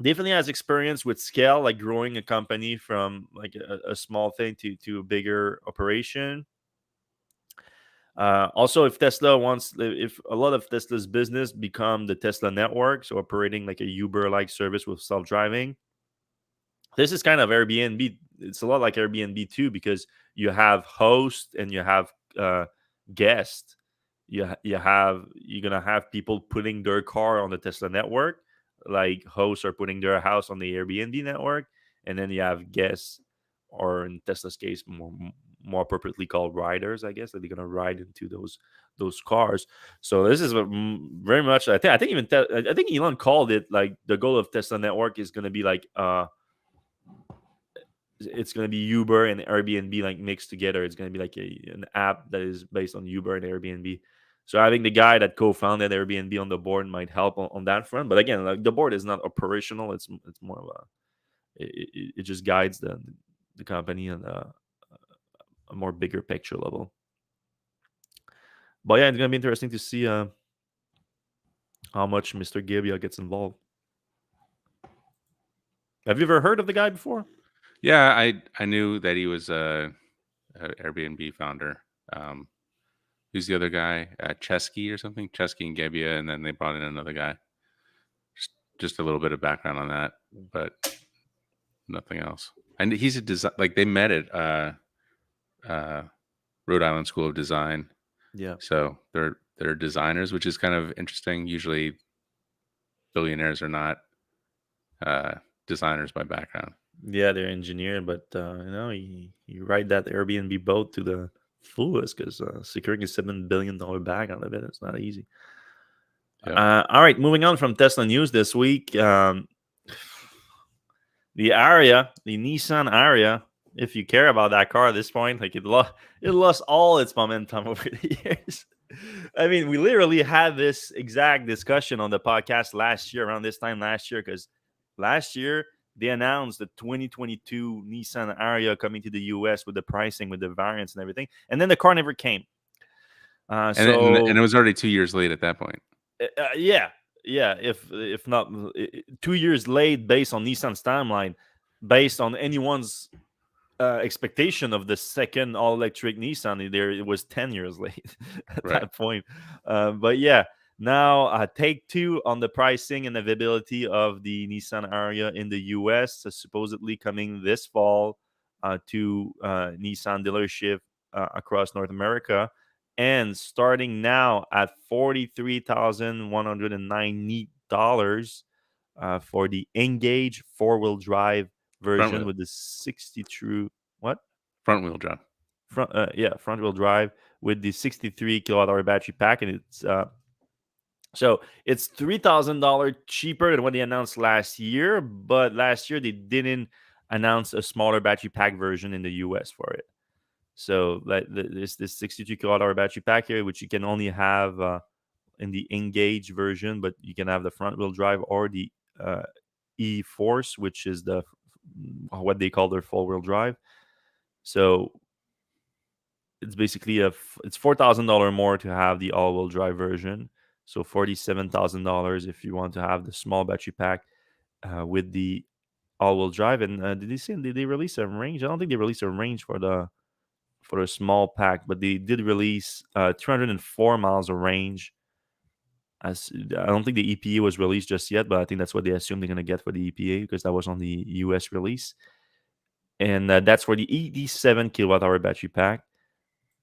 Definitely has experience with scale, like growing a company from like a small thing to a bigger operation. Also, if a lot of Tesla's business become the Tesla network, so operating like a Uber-like service with self-driving, this is kind of Airbnb. It's a lot like Airbnb too, because you have host and you have guest. You're gonna have people putting their car on the Tesla network, like hosts are putting their house on the Airbnb network, and then you have guests, or in Tesla's case, more appropriately called riders, I guess, that they're gonna ride into those cars. So this is very much. I think even I think Elon called it like the goal of Tesla network is gonna be like it's going to be Uber and Airbnb like mixed together. It's going to be like an app that is based on Uber and Airbnb. So having the guy that co-founded Airbnb on the board might help on that front. But again, like the board is not operational. It's more of it just guides the company on a more bigger picture level. But yeah, it's going to be interesting to see how much Mr. Gebbia gets involved. Have you ever heard of the guy before? Yeah, I knew that he was a Airbnb founder. Who's the other guy? Chesky or something? Chesky and Gebbia, and then they brought in another guy. Just a little bit of background on that, but nothing else. And he's a design. Like they met at Rhode Island School of Design. Yeah. So they're designers, which is kind of interesting. Usually, billionaires are not designers by background. Yeah, they're engineered, but you ride that Airbnb boat to the fullest because securing a $7 billion bag out of it, it's not easy. Yep. All right, moving on from Tesla news this week. The Ariya, the Nissan Ariya, if you care about that car at this point, like it lost all its momentum over the years. I mean, we literally had this exact discussion on the podcast last year, around this time last year, because last year they announced the 2022 Nissan Ariya coming to the US with the pricing, with the variants and everything, and then the car never came. And it So was already 2 years late at that point. yeah, yeah. If not 2 years late, based on Nissan's timeline, based on anyone's expectation of the second all electric Nissan, there it was 10 years late at Right. that point. But yeah, now take two on the pricing and availability of the Nissan Ariya in the US, supposedly coming this fall to Nissan dealership across North America, and starting now at $43,190 for the Engage four-wheel drive Front version wheel with the 63 what front wheel drive. front wheel drive with the 63 kilowatt hour battery pack, and it's $3,000 cheaper than what they announced last year. But last year they didn't announce a smaller battery pack version in the US for it. So like this 62 kilowatt hour battery pack here, which you can only have in the Engage version, but you can have the front wheel drive or the uh, E Force, which is what they call their four wheel drive. So it's basically it's $4,000 more to have the all wheel drive version. So $47,000 if you want to have the small battery pack with the all wheel drive. And did they release a range? I don't think they released a range for the small pack, but they did release 204 miles of range. As I don't think the EPA was released just yet, but I think that's what they assume they're going to get for the EPA because that was on the US release. And that's for the 87 kilowatt hour battery pack.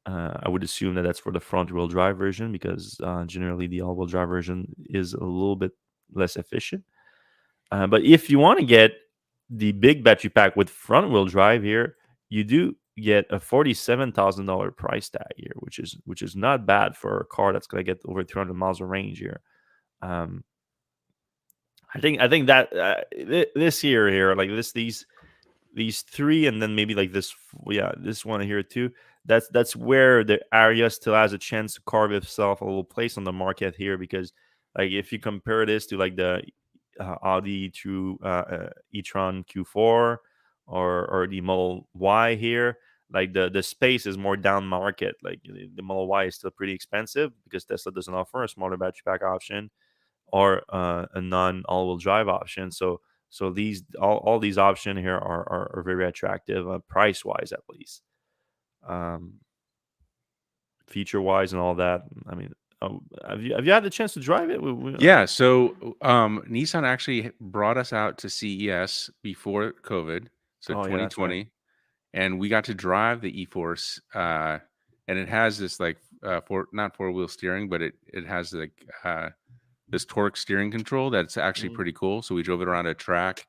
I would assume that that's for the front wheel drive version because generally the all wheel drive version is a little bit less efficient. But if you want to get the big battery pack with front wheel drive here, you do get a $47,000 price tag here, which is not bad for a car that's going to get over 300 miles of range here. Um, I think that this year here, like these three, and then maybe like this one here too. That's where the area still has a chance to carve itself a little place on the market here, because like if you compare this to like the Audi to e-tron Q4 or the Model Y here, like the space is more down market. Like the Model Y is still pretty expensive because Tesla doesn't offer a smaller battery pack option or a non all-wheel drive option. So these all these options here are very attractive, price wise at least, um, feature wise and all that. I mean, have you had the chance to drive it? Yeah, so, Nissan actually brought us out to CES before COVID, so Oh yeah, that's right. 2020, and we got to drive the E-Force, and it has this, like, not four-wheel steering, but it has, like, this torque steering control that's actually Mhm. pretty cool. So we drove it around a track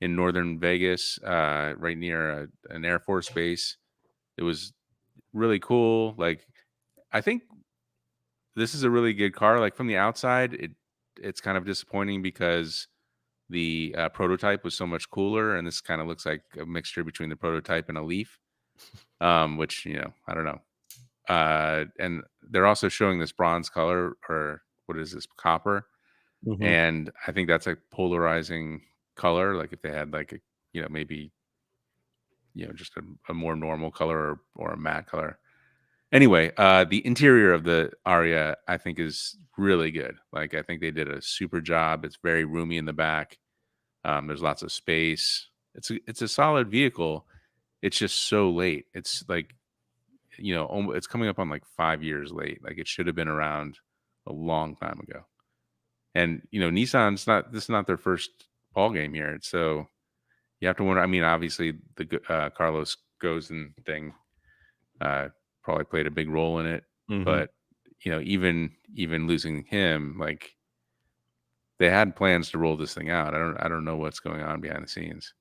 in northern Vegas, right near an Air Force base. It was really cool. Like, I think this is a really good car. Like from the outside, it's kind of disappointing because the prototype was so much cooler, and this kind of looks like a mixture between the prototype and a Leaf, which I don't know. And they're also showing this bronze color, or what is this, copper? Mhm. And I think that's a polarizing color. Like if they had like a, maybe just a more normal color, or a matte color. Anyway, the interior of the Aria I think is really good. Like I think they did a super job. It's very roomy in the back. There's lots of space. It's a solid vehicle. It's just so late. It's like it's coming up on like 5 years late. Like it should have been around a long time ago. And Nissan's not this is not their first ball game here. So you have to wonder. I mean, obviously the Carlos Ghosn thing probably played a big role in it, Mhm. but even losing him, like they had plans to roll this thing out. I don't know what's going on behind the scenes.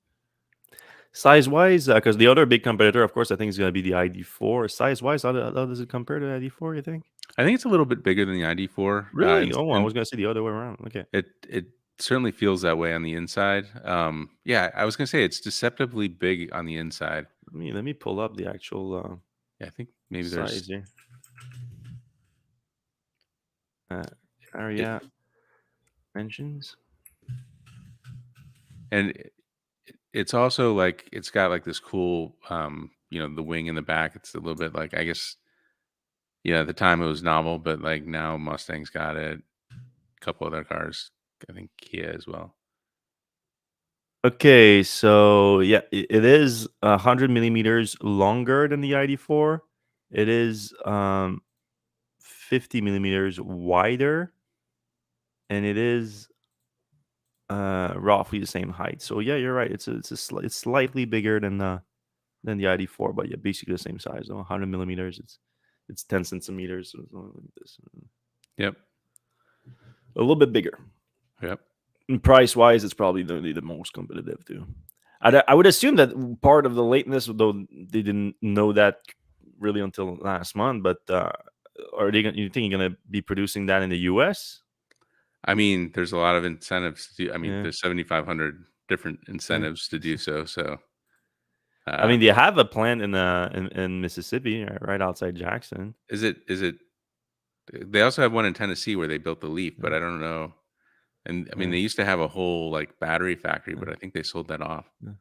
Size wise, because the other big competitor, of course, I think is going to be the ID4. Size wise, how does it compare to the ID4? You think? I think it's a little bit bigger than the ID4, Really? and, Oh, I and was going to say the other way around. Okay. it certainly feels that way on the inside. Yeah, I was gonna say it's deceptively big on the inside. Let me pull up the actual Yeah, I think maybe there's size here. Uh, it, Ariya mentions. and it's also like it's got like this cool, the wing in the back. It's a little bit like, I guess, Yeah, at the time it was novel, but like now Mustang's got it. A couple other cars, I think Kia as well. Okay, so yeah, it is 100 millimeters longer than the ID4. It is 50 millimeters wider, and it is roughly the same height. So yeah, you're right. It's slightly bigger than the ID4, but yeah, basically the same size. Though 100 millimeters, it's 10 centimeters. So it's only like this, Yep. a little bit bigger. Yep. And price wise, it's probably the most competitive too. I would assume that part of the lateness, though they didn't know that really until last month. But are they? You think you're gonna be producing that in the U.S.? I mean, there's a lot of incentives to do. I mean, Yeah. there's 7,500 different Yeah. incentives to do so. So, I uh, mean, they have a plant in Mississippi, right outside Jackson. is it? They also have one in Tennessee where they built the Leaf, but Yeah. I don't know. And I mean, Yeah. they used to have a whole like battery factory, Yeah. but I think they sold that off. Yeah.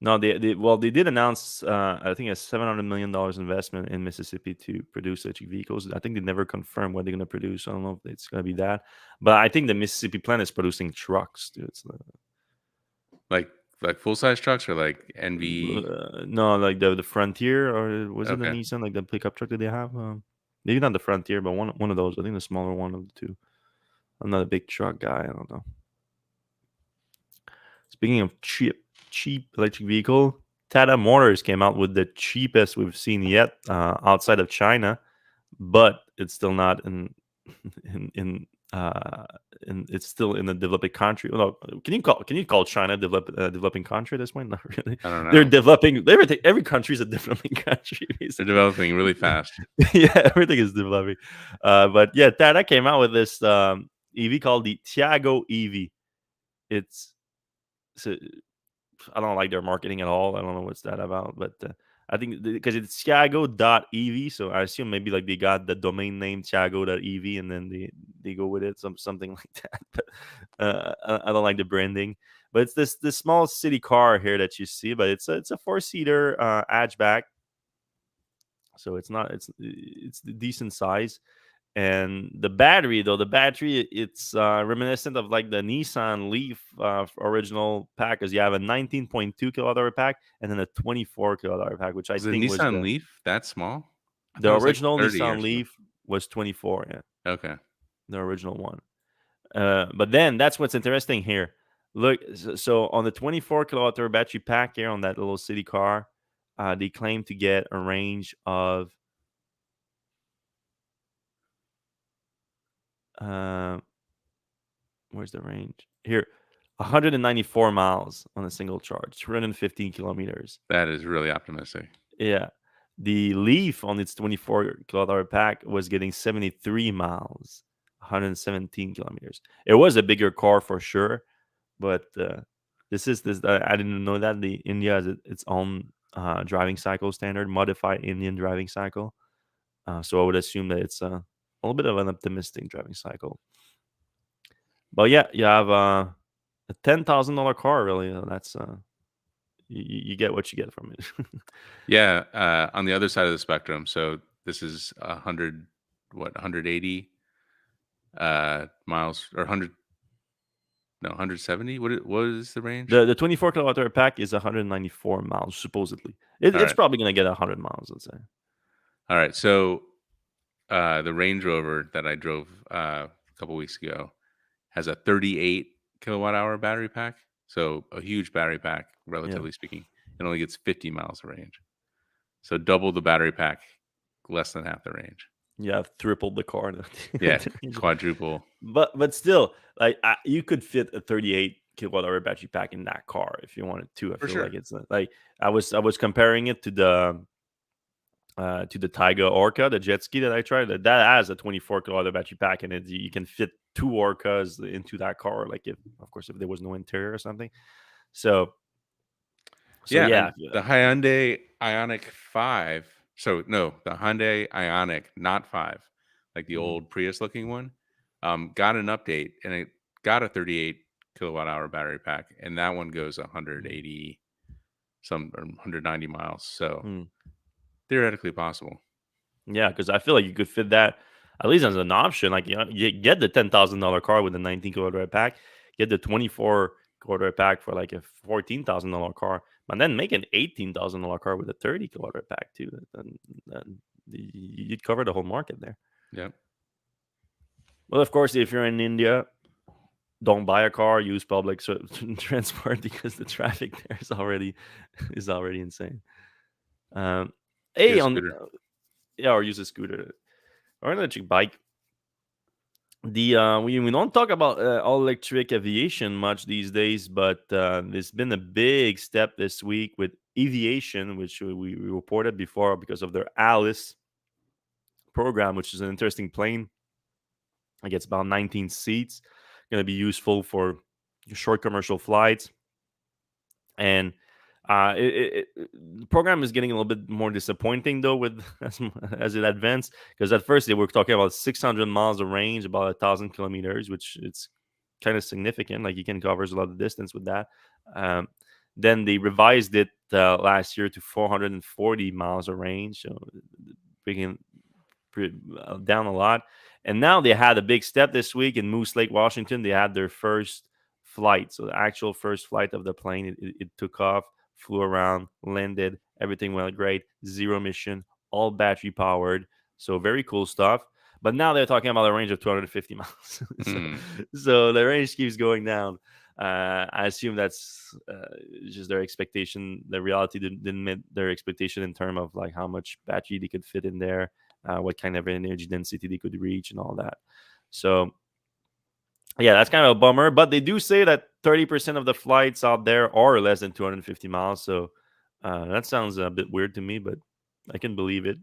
No, they did announce I think a $700 million investment in Mississippi to produce electric vehicles. I think they never confirmed what they're going to produce. I don't know if it's going to be that, but I think the Mississippi plant is producing trucks, dude. Like full size trucks or like NV. No, like the Frontier, or was it the Okay. Nissan, like the pickup truck that they have? Maybe not the Frontier, but one of those. I think the smaller one of the two. I'm not a big truck guy. I don't know. Speaking of cheap electric vehicle, Tata Motors came out with the cheapest we've seen yet outside of China, but it's still not in in uh it's still in a developing country. Well, no, can you call China developing country at this point? Not really. I don't They're know. developing everything. Every country is a developing country, They're basically. developing really fast. Yeah, everything is developing. But yeah, Tata came out with this EV called the Tiago EV. It's so I don't like their marketing at all. I don't know what's that about, but I think because it's Tiago.ev, so I assume maybe like they got the domain name Tiago.ev and then they go with it, something like that. But I don't like the branding. But it's this small city car here that you see, but it's a 4-seater hatchback, so it's the decent size. And the battery, though, it's reminiscent of like the Nissan Leaf original pack, because you have a 19.2 kilowatt hour pack and then a 24 kilowatt hour pack, which I Is the think was Nissan Leaf that small? I thought the it was like original 30 or Nissan something. Leaf was 24. Yeah, Okay. the original one. But then that's what's interesting here. Look, so on the 24 kilowatt hour battery pack here on that little city car, they claim to get a range of uh, where's the range here? 194 miles on a single charge, 215 kilometers. That is really optimistic. Yeah. The Leaf on its 24 kilowatt hour pack was getting 73 miles, 117 kilometers. It was a bigger car for sure, but this I didn't know that the India has its own driving cycle standard, modified Indian driving cycle. So I would assume that it's a little bit of an optimistic driving cycle. But yeah, you have a $10,000 car. Really, that's you get what you get from it. Yeah. On the other side of the spectrum. So this is 100, 180 miles or 100, no, 170. What is the range? The 24 kilowatt hour pack is 194 miles supposedly. All It's right. probably gonna get 100 miles. Let's say. All right. So the Range Rover that I drove a couple weeks ago has a 38 kilowatt hour battery pack. So a huge battery pack, Yeah, relatively speaking. It only gets 50 miles of range. So double the battery pack, less than half the range. you have tripled the car. Yeah, quadruple. But still, like you could fit a 38 kilowatt hour battery pack in that car if you wanted to. I For feel like sure. it's like I was comparing it to the Tiger Orca, the jet ski that I tried. That has a 24 kilowatt battery pack, and you can fit two Orcas into that car. Like if, of course, if there was no interior or something. So, so Yeah, yeah, and the Hyundai Ionic 5. So no, the Hyundai Ionic, not 5, like the mhm, old Prius looking one, got an update and it got a 38 kilowatt hour battery pack, and that one goes mhm, 180 some or 190 miles. So mhm. theoretically possible. Yeah, because I feel like you could fit that at least as an option. Like you get the $10,000 car with a 19 kilowatt pack, get the 24 kilowatt pack for like a $14,000 car, but then make an $18,000 car with a 30 kilowatt pack too. Then you'd cover the whole market there. Yep. Well, of course, if you're in India, don't buy a car, use public transport because the traffic there is already insane. Um, Get hey, a on scooter. yeah, or use a scooter or an electric bike. We don't talk about all electric aviation much these days, but there's been a big step this week with Eviation, which we reported before because of their Alice program, which is an interesting plane. It gets about 19 seats, going to be useful for short commercial flights. And the program is getting a little bit more disappointing though with as it advanced, because at first they were talking about 600 miles of range, about 1,000 kilometers, which it's kind of significant. Like you can cover a lot of distance with that. Um, then they revised it last year to 440 miles of range, so bringing down a lot. And now they had a big step this week in Moose Lake, Washington. They had their first flight. So the actual first flight of the plane, it took off, flew around, landed. Everything went great. Zero emission, all battery powered. So very cool stuff. But now they're talking about a range of 250 miles. so, Hmm. so the range keeps going down. I assume that's just their expectation. The reality didn't meet their expectation in terms of like how much battery they could fit in there, what kind of energy density they could reach, and all that. So yeah, that's kind of a bummer. But they do say that 30% of the flights out there are less than 250 miles. So that sounds a bit weird to me, but I can believe it.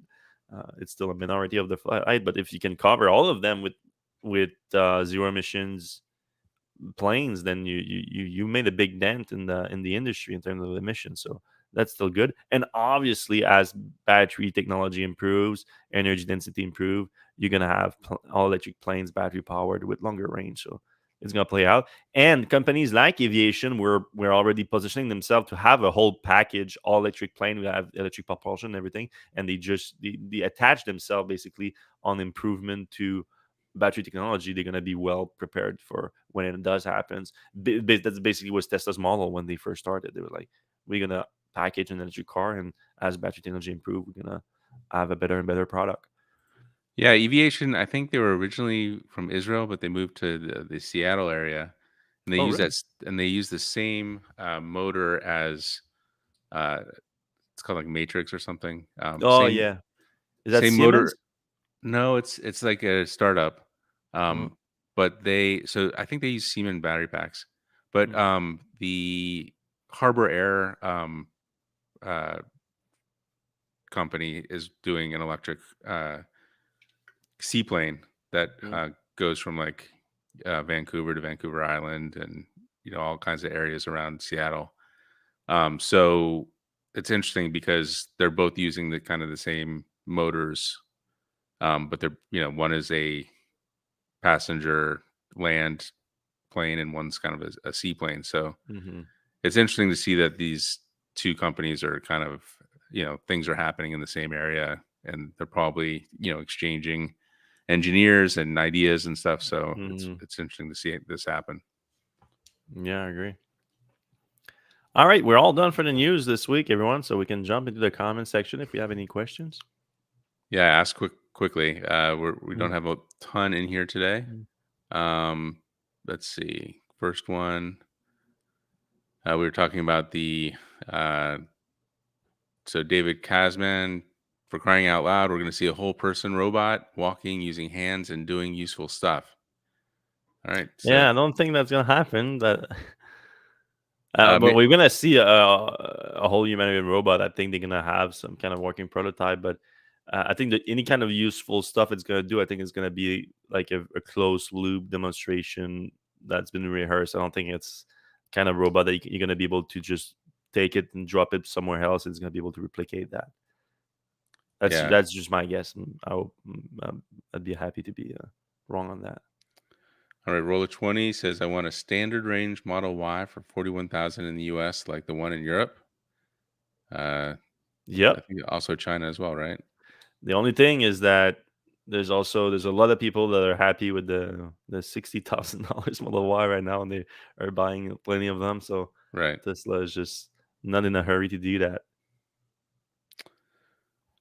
It's still a minority of the flight, but if you can cover all of them with zero emissions planes, then you made a big dent in the industry in terms of emissions. So that's still good. And obviously, as battery technology improves, energy density improve, you're gonna have all electric planes battery powered with longer range. So it's gonna play out. And companies like Eviation we're already positioning themselves to have a whole package, all electric plane. We have electric propulsion and everything, and they attach themselves basically on improvement to battery technology. They're going to be well prepared for when it does happens. That's basically was Tesla's model when they first started. They were like, we're going to package an electric car, and as battery technology improve, we're going to have a better and better product. Yeah, Eviation, I think they were originally from Israel, but they moved to the Seattle area, and they Oh, use really? and they use the same motor as uh, it's called like Matrix or something. Oh, yeah. Is that Same motor. Siemens? No, it's like a startup. Oh, Um, but I think they use Siemens battery packs, but mm, the Harbor Air uh, company is doing an electric seaplane that mm, goes from like Vancouver to Vancouver Island, and all kinds of areas around Seattle. So it's interesting because they're both using the kind of the same motors, but they're one is a passenger land plane and one's kind of a seaplane. So mhm, it's interesting to see that these two companies are kind of things are happening in the same area, and they're probably exchanging engineers and ideas and stuff. So it's mhm. it's interesting to see this happen. Yeah, I agree. All right, we're all done for the news this week, everyone. So we can jump into the comment section if you have any questions. Yeah, ask quickly. We don't Mm, have a ton in here today. mm. Um, let's see. First one, we were talking about the uh, so David Kazman, for crying out loud, we're going to see a whole person robot walking, using hands, and doing useful stuff. All right. So Yeah, I don't think that's gonna happen. But uh, but ma- we're gonna see a whole humanoid robot. I think they're gonna have some kind of working prototype. But I think that any kind of useful stuff it's gonna do, I think it's gonna be like a closed loop demonstration that's been rehearsed. I don't think it's kind of robot that you're gonna be able to just take it and drop it somewhere else. It's gonna be able to replicate that. yeah. That's just my guess. I'd be happy to be wrong on that. All right. Roller 20 says, I want a standard range Model Y for 41,000 in the US, like the one in Europe. Uh, I Yep. think also China as well, right? The only thing is that there's a lot of people that are happy with the $60,000 Model Y right now, and they are buying plenty of them. So Right. Tesla is just not in a hurry to do that.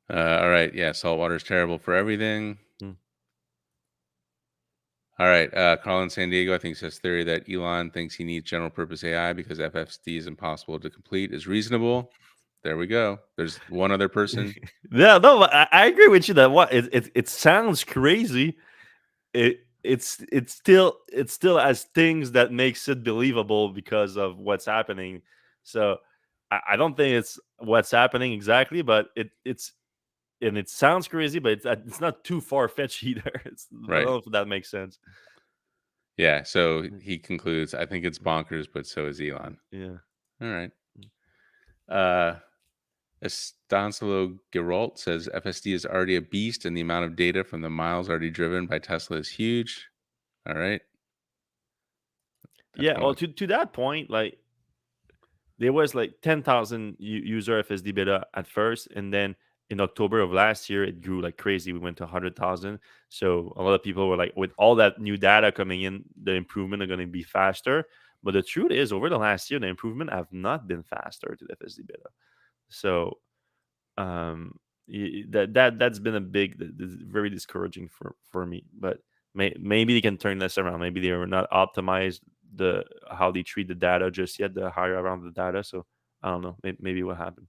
All right. Yeah. Salt water is terrible for everything. Mm. All right. Carl in San Diego, I think, says theory that Elon thinks he needs general purpose AI because FFD is impossible to complete is reasonable. There we go. There's one other person. Yeah, no, I agree with you that what it sounds crazy. It still has things that makes it believable because of what's happening. So I don't think it's what's happening exactly, but it sounds crazy, but it's not too far fetched either. I don't Right. know if that makes sense. Yeah. So Mm, he concludes, I think it's bonkers, but so is Elon. yeah. All right. Uh, Estancelo Geralt says FSD is already a beast, and the amount of data from the miles already driven by Tesla is huge. All right. Yeah, well, Definitely. to that point, like there was like 10,000 user FSD beta at first, and then in October of last year, it grew like crazy. We went to 100,000. So a lot of people were like, with all that new data coming in, the improvement are going to be faster. But the truth is, over the last year, the improvement have not been faster to the FSD beta. So um, that's been a very discouraging for me. But maybe they can turn this around. Maybe they are not optimized the how they treat the data just yet, the higher around the data. So I don't know. Maybe what happened.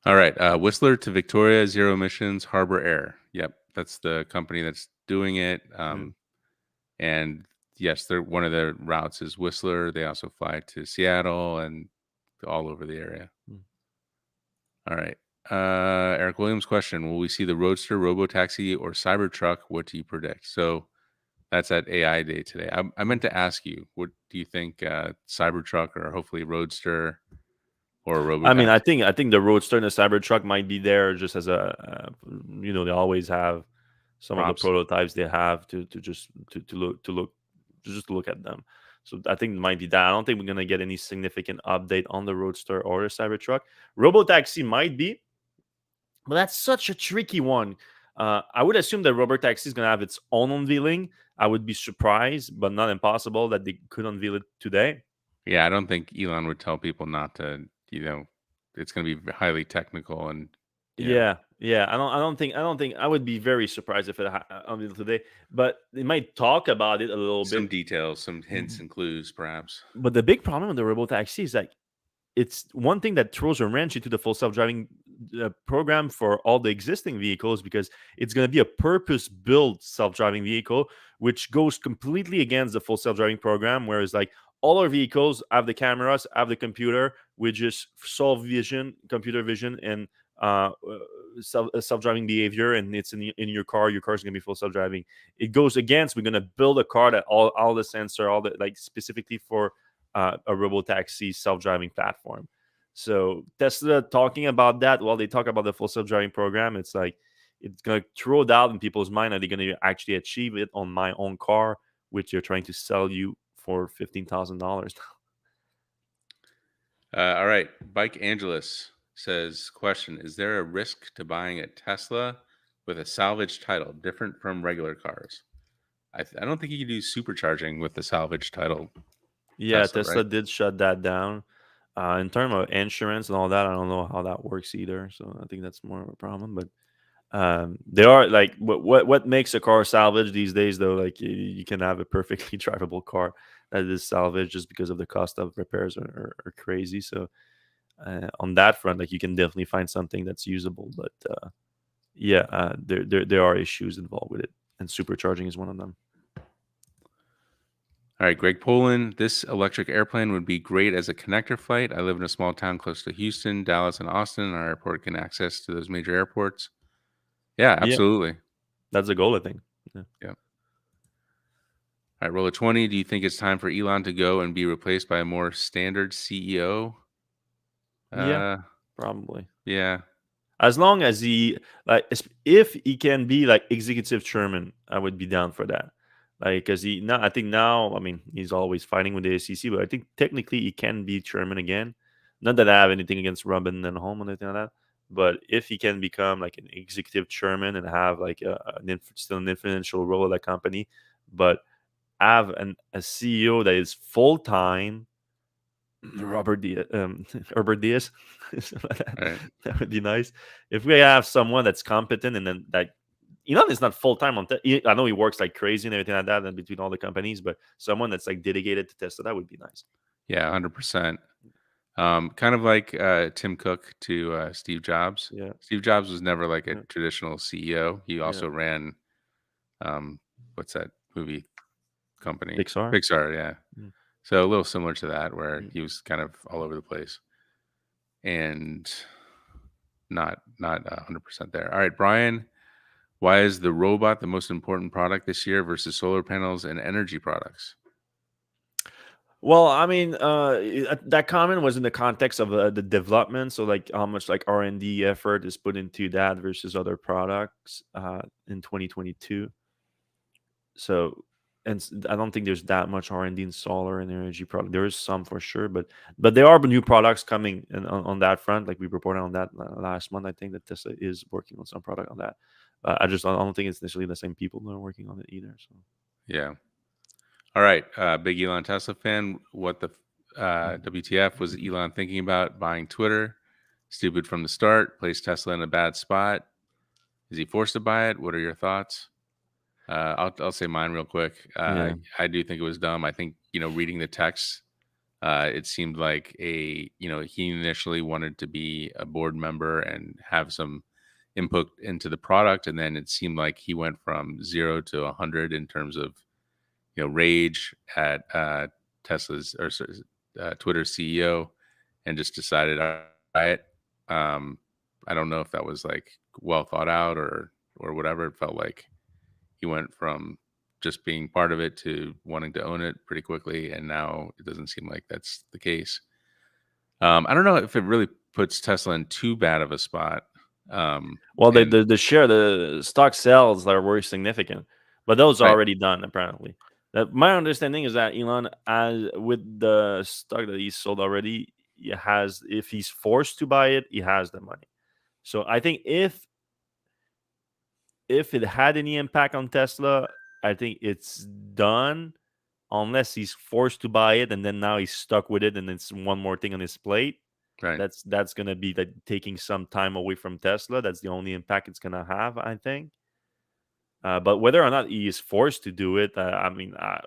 All right. Whistler to Victoria, zero emissions, Harbor Air. Yep. That's the company that's doing it. Yeah. And yes, they're one of their routes is Whistler. They also fly to Seattle and all over the area. Mm. All right. Eric Williams question: will we see the Roadster, Robotaxi, or Cybertruck? What do you predict? So that's at AI Day today. I meant to ask you, what do you think? Cybertruck or hopefully Roadster or I mean, I Robotaxi? think I think the Roadster and the Cybertruck might be there just as they always have some of the Props. prototypes they have to just look at them. So I think it might be that. I don't think we're gonna get any significant update on the Roadster or the Cybertruck. Robotaxi might be, but that's such a tricky one. I would assume that Robotaxi is gonna have its own unveiling. I would be surprised, but not impossible that they could unveil it today. Yeah, I don't think Elon would tell people not to. It's going to be highly technical and you know Yeah, yeah. I don't think I would be very surprised if it unveiled today. But they might talk about it a little some bit. details, some hints and clues, perhaps. But the big problem with the Robotaxi is that it's one thing that throws a wrench into the full self-driving program for all the existing vehicles, because it's going to be a purpose-built self-driving vehicle, which goes completely against the full self-driving program. Whereas, like, all our vehicles have the cameras, have the computer, we just solve vision, computer vision, and self-driving behavior, and it's in your car. Your car's going to be full self-driving. It goes against, we're going to build a car that all the sensor, all the, like, specifically for a robotaxi self-driving platform. So Tesla talking about that while they talk about the full self-driving program, it's like it's gonna throw doubt in people's mind. Are they gonna actually achieve it on my own car, which they're trying to sell you for $15,000? All right. Bike Angelus says, question: is there a risk to buying a Tesla with a salvage title different from regular cars? I don't think you can do supercharging with the salvage title Yeah, Tesla, Tesla right? did shut that down. In terms of insurance and all that, I don't know how that works either. So I think that's more of a problem. But there are, like, what makes a car salvage these days, though, like you can have a perfectly drivable car that is salvage, just because of the cost of repairs are crazy. So on that front, like, you can definitely find something that's usable. But yeah, there are issues involved with it, and supercharging is one of them. All right, Greg Poland. This electric airplane would be great as a connector flight. I live in a small town close to Houston, Dallas, and Austin. Our airport can access to those major airports. Yeah, Yeah, absolutely. that's the goal, I think. Yeah, Yeah. All right, roll a 20. Do you think it's time for Elon to go and be replaced by a more standard CEO? yeah, Uh, probably. yeah. As long as he, like, if he can be like executive chairman, I would be down for that. Like, because he now, I think now, I mean, he's always fighting with the SEC, but I think technically he can be chairman again. Not that I have anything against Robin and Home or anything like that, But if he can become like an executive chairman and have like still an influential role at that company, but have a CEO that is full time, Robert Diaz, Herbert Diaz. that, Right. that would be nice. If we have someone that's competent and then that, is not full time on. I know he works like crazy and everything like that, and between all the companies, but someone that's like dedicated to Tesla, that would be nice. Yeah, 100%. Kind of like Tim Cook to Steve Jobs. Yeah, Steve Jobs was never like a yeah, traditional CEO. He yeah. also ran what's that movie company? Pixar. Pixar, yeah. Mm, So a little similar to that, where mm. he was kind of all over the place and not 100% there. All right, Brian, why is the robot the most important product this year versus solar panels and energy products? Well, I mean, that comment was in the context of the development, so like how much like R&D effort is put into that versus other products in 2022. So, I don't think there's that much R&D in solar and energy product. There is some for sure, but there are new products coming on that front. Like we reported on that last month. I think that Tesla is working on some product on that. I don't think it's necessarily the same people that are working on it either. So. Yeah. All right, big Elon Tesla fan. What the WTF was Elon thinking about buying Twitter? Stupid from the start. Placed Tesla in a bad spot. Is he forced to buy it? What are your thoughts? I'll say mine real quick. Yeah. I do think it was dumb. I think reading the text, it seemed like he initially wanted to be a board member and have some input into the product, and then it seemed like he went from 0 to 100 in terms of rage at Tesla's or Twitter's CEO, and just decided to buy it. Um, I don't know if that was like well thought out or whatever. It felt like he went from just being part of it to wanting to own it pretty quickly, and now it doesn't seem like that's the case. I don't know if it really puts Tesla in too bad of a spot. Well, And the stock sales are very significant, but those are right, already done apparently. My understanding is that Elon, as with the stock that he sold already, he has, if he's forced to buy it, he has the money. So I think if it had any impact on Tesla, I think it's done, unless he's forced to buy it and then now he's stuck with it and it's one more thing on his plate. right, That's gonna be like taking some time away from Tesla. That's the only impact it's gonna have, I think. But whether or not he is forced to do it, I mean, I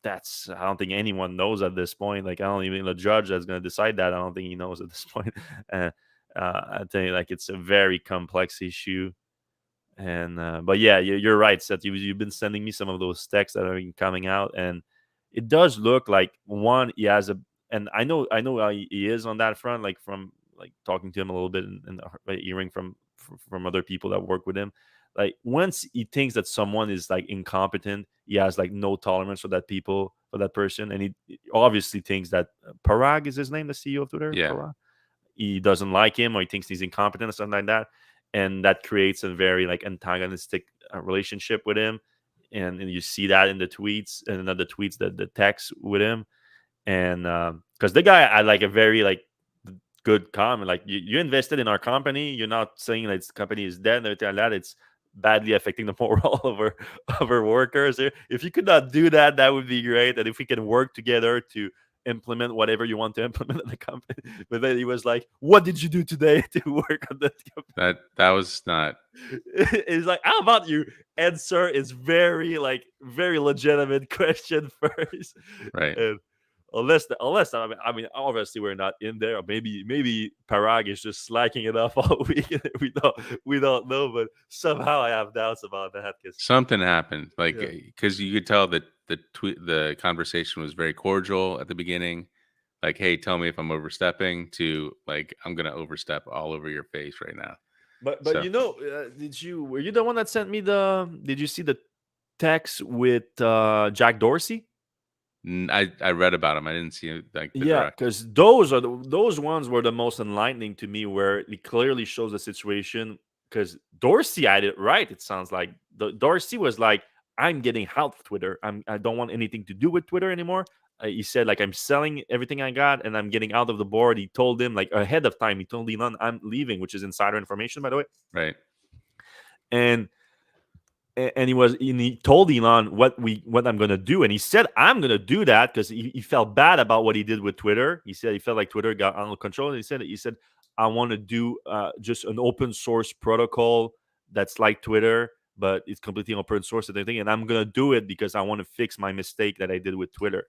don't think anyone knows at this point. Like, I don't even the judge that's going to decide that. I don't think he knows at this point. uh, I think like it's a very complex issue. And but yeah, you're right, Seth. You've been sending me some of those texts that are coming out, and it does look like one he has a. And I know how he is on that front, like from like talking to him a little bit and hearing from other people that work with him. Like once he thinks that someone is like incompetent, he has like no tolerance for that person, and he obviously thinks that Parag is his name, the CEO of Twitter, yeah, Parag. He doesn't like him or he thinks he's incompetent or something like that, and that creates a very like antagonistic relationship with him, and you see that in the tweets and in the tweets, the text with him, and because the guy had like a very like good comment, like you invested in our company, you're not saying that this company is dead and everything like that. It's badly affecting the morale of our workers. If you could not do that, that would be great. And if we can work together to implement whatever you want to implement at the company. But then he was like, "What did you do today to work on that company?" that was not It's like, "How about you answer?" Is very like very legitimate question first, right. and unless I mean, obviously we're not in there. Or maybe Parag is just slacking it off all week. We don't know, but somehow I have doubts about that because Something happened, like yeah. because you could tell that the conversation was very cordial at the beginning. Like, hey, tell me if I'm overstepping. To like, I'm gonna overstep all over your face right now. But So were you the one that sent me did you see the text with Jack Dorsey? I read about him. I didn't see like the Yeah, direct. because those ones were the most enlightening to me, where it clearly shows the situation. Because Dorsey had it right. It sounds like Dorsey was like, "I'm getting out of Twitter. I don't want anything to do with Twitter anymore. he said like I'm selling everything I got and I'm getting out of the board. He told him like ahead of time. He told Elon I'm leaving, which is insider information by the way. Right. And he told Elon what I'm gonna do, and he said I'm gonna do that because he felt bad about what he did with Twitter. He said he felt like Twitter got out of control, and he said I want to do just an open source protocol that's like Twitter, but it's completely open source and everything, and I'm gonna do it because I want to fix my mistake that I did with Twitter,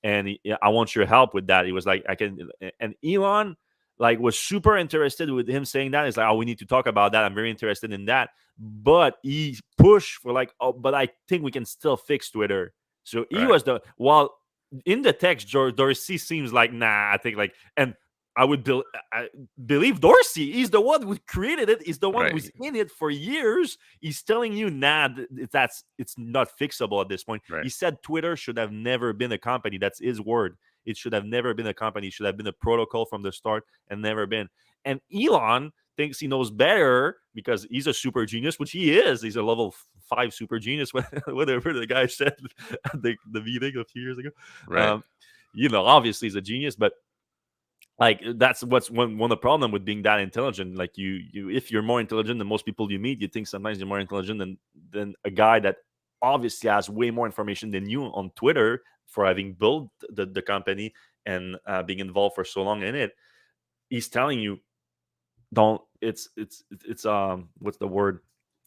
and I want your help with that. He was like, I can, and Elon like was super interested with him saying that. It's like, oh, we need to talk about that. I'm very interested in that. But he pushed for like, oh, but I think we can still fix Twitter. So he Right. was the while in the text, George Dorsey seems like, nah, I think like, and I would I believe Dorsey. He's the one who created it. He's the one Right. who's in it for years. He's telling you, nah, it's not fixable at this point. Right. He said Twitter should have never been a company. That's his word. It should have never been a company. It should have been a protocol from the start and never been. And Elon thinks he knows better because he's a super genius, which he is. He's a level 5 super genius, whatever the guy said at the meeting a few years ago. Right. Obviously he's a genius, but like that's what's one of the problem with being that intelligent. Like you if you're more intelligent than most people you meet, you think sometimes you're more intelligent than a guy that obviously has way more information than you on Twitter for having built the company and being involved for so long in it. He's telling you don't it's what's the word,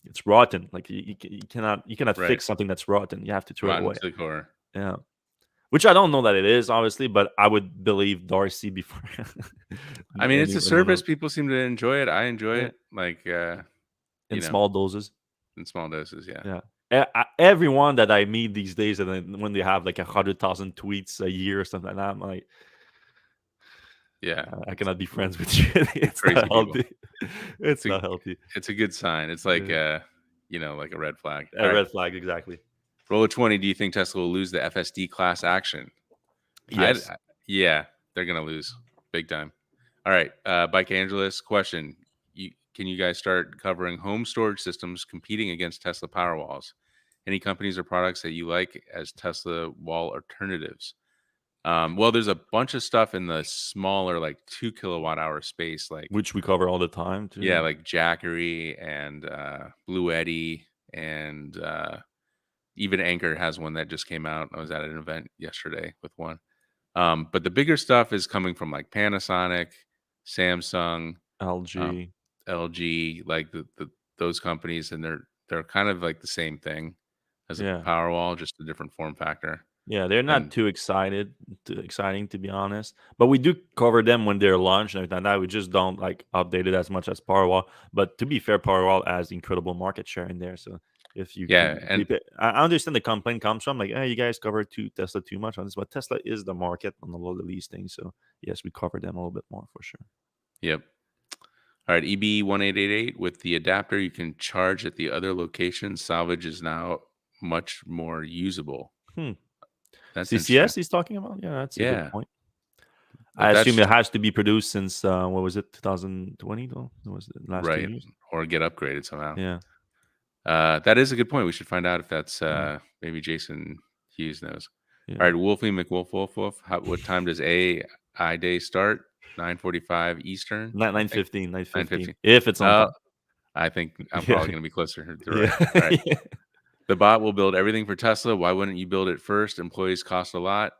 it's rotten. Like you cannot Right. fix something that's rotten. You have to throw it Rotten away. to the core. Yeah, which I don't know that it is, obviously, but I would believe Darcy before I mean, it's a anyone service. else. People seem to enjoy it. I enjoy Yeah, it. Like, in you know, small doses. in small doses. Yeah. Yeah. Everyone that I meet these days, and then when they have like 100,000 tweets a year or something like that, I'm like, Yeah. I cannot be friends with you. It's It's not crazy people. healthy. It's It's a not healthy. it's a good sign. It's like Yeah. like a red flag. All A right. red flag, exactly. Roll of 20. Do you think Tesla will lose the FSD class action? Yes. Yeah, they're gonna lose big time. All right, Bike Angeles question: Can you guys start covering home storage systems competing against Tesla Powerwalls? Any companies or products that you like as Tesla wall alternatives? Well, there's a bunch of stuff in the smaller, like 2 kilowatt hour space, like Which we cover all the time yeah, too. like Jackery and Blue Eddy, and even Anchor has one that just came out. I was at an event yesterday with one. But the bigger stuff is coming from like Panasonic, Samsung, um, LG. LG, like the those companies, and they're kind of like the same thing as a Yeah. Powerwall, just a different form factor. Yeah, they're not And too exciting to be honest. But we do cover them when they're launched and everything like that. We just don't like update it as much as Powerwall. But to be fair, Powerwall has incredible market share in there. So if you yeah, and I understand the complaint comes from like, hey, you guys cover Tesla too much on this, but Tesla is the market on a lot of these things. So yes, we cover them a little bit more for sure. yep. All right, EB1888 with the adapter you can charge at the other location. Salvage is now much more usable. Hmm. That's interesting. CCS he's talking about? Yeah, that's a good Yeah, point. but I assume that's it has to be produced since what was it, 2020 though? It was the last two right. years. Or get upgraded somehow. Yeah. That is a good point. We should find out if that's Yeah. maybe Jason Hughes knows. All Yeah. right, Wolfie McWolf. What time does AI day start? 9:45 Eastern, Not I think. 9:15, 9:15. 9:15. If it's on Uh, time. I think I'm Yeah. probably going to be closer to right. Yeah. All right. Yeah. The bot will build everything for Tesla. Why wouldn't you build it first? Employees cost a lot.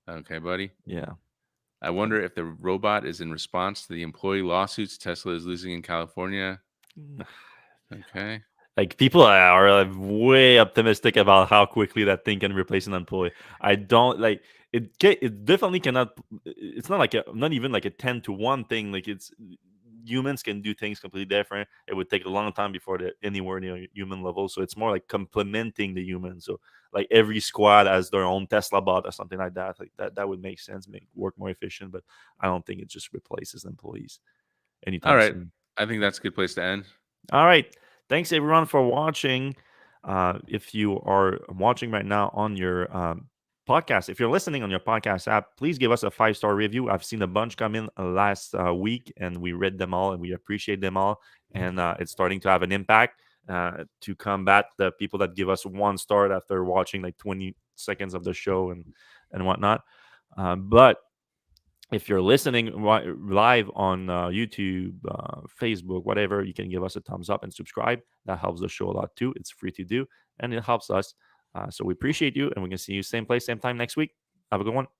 Okay, buddy. Yeah. I wonder if the robot is in response to the employee lawsuits Tesla is losing in California. Okay. Like people are like, way optimistic about how quickly that thing can replace an employee. I don't like it. It definitely cannot. It's not like not even like a 10-1 thing. Like it's humans can do things completely different. It would take a long time before they're anywhere near human level. So it's more like complementing the human. So like every squad has their own Tesla bot or something like that. Like that would make sense, make work more efficient. But I don't think it just replaces employees All anytime right. soon. I think that's a good place to end. All right. Thanks everyone for watching. If you are watching right now on your podcast, if you're listening on your podcast app, please give us a 5-star review. I've seen a bunch come in last week and we read them all and we appreciate them all. And it's starting to have an impact to combat the people that give us 1 star after watching like 20 seconds of the show. And and whatnot. But if you're listening live on YouTube, Facebook, whatever, you can give us a thumbs up and subscribe. That helps the show a lot too. It's free to do, and it helps us. So we appreciate you, and we're gonna see you same place, same time next week. Have a good one.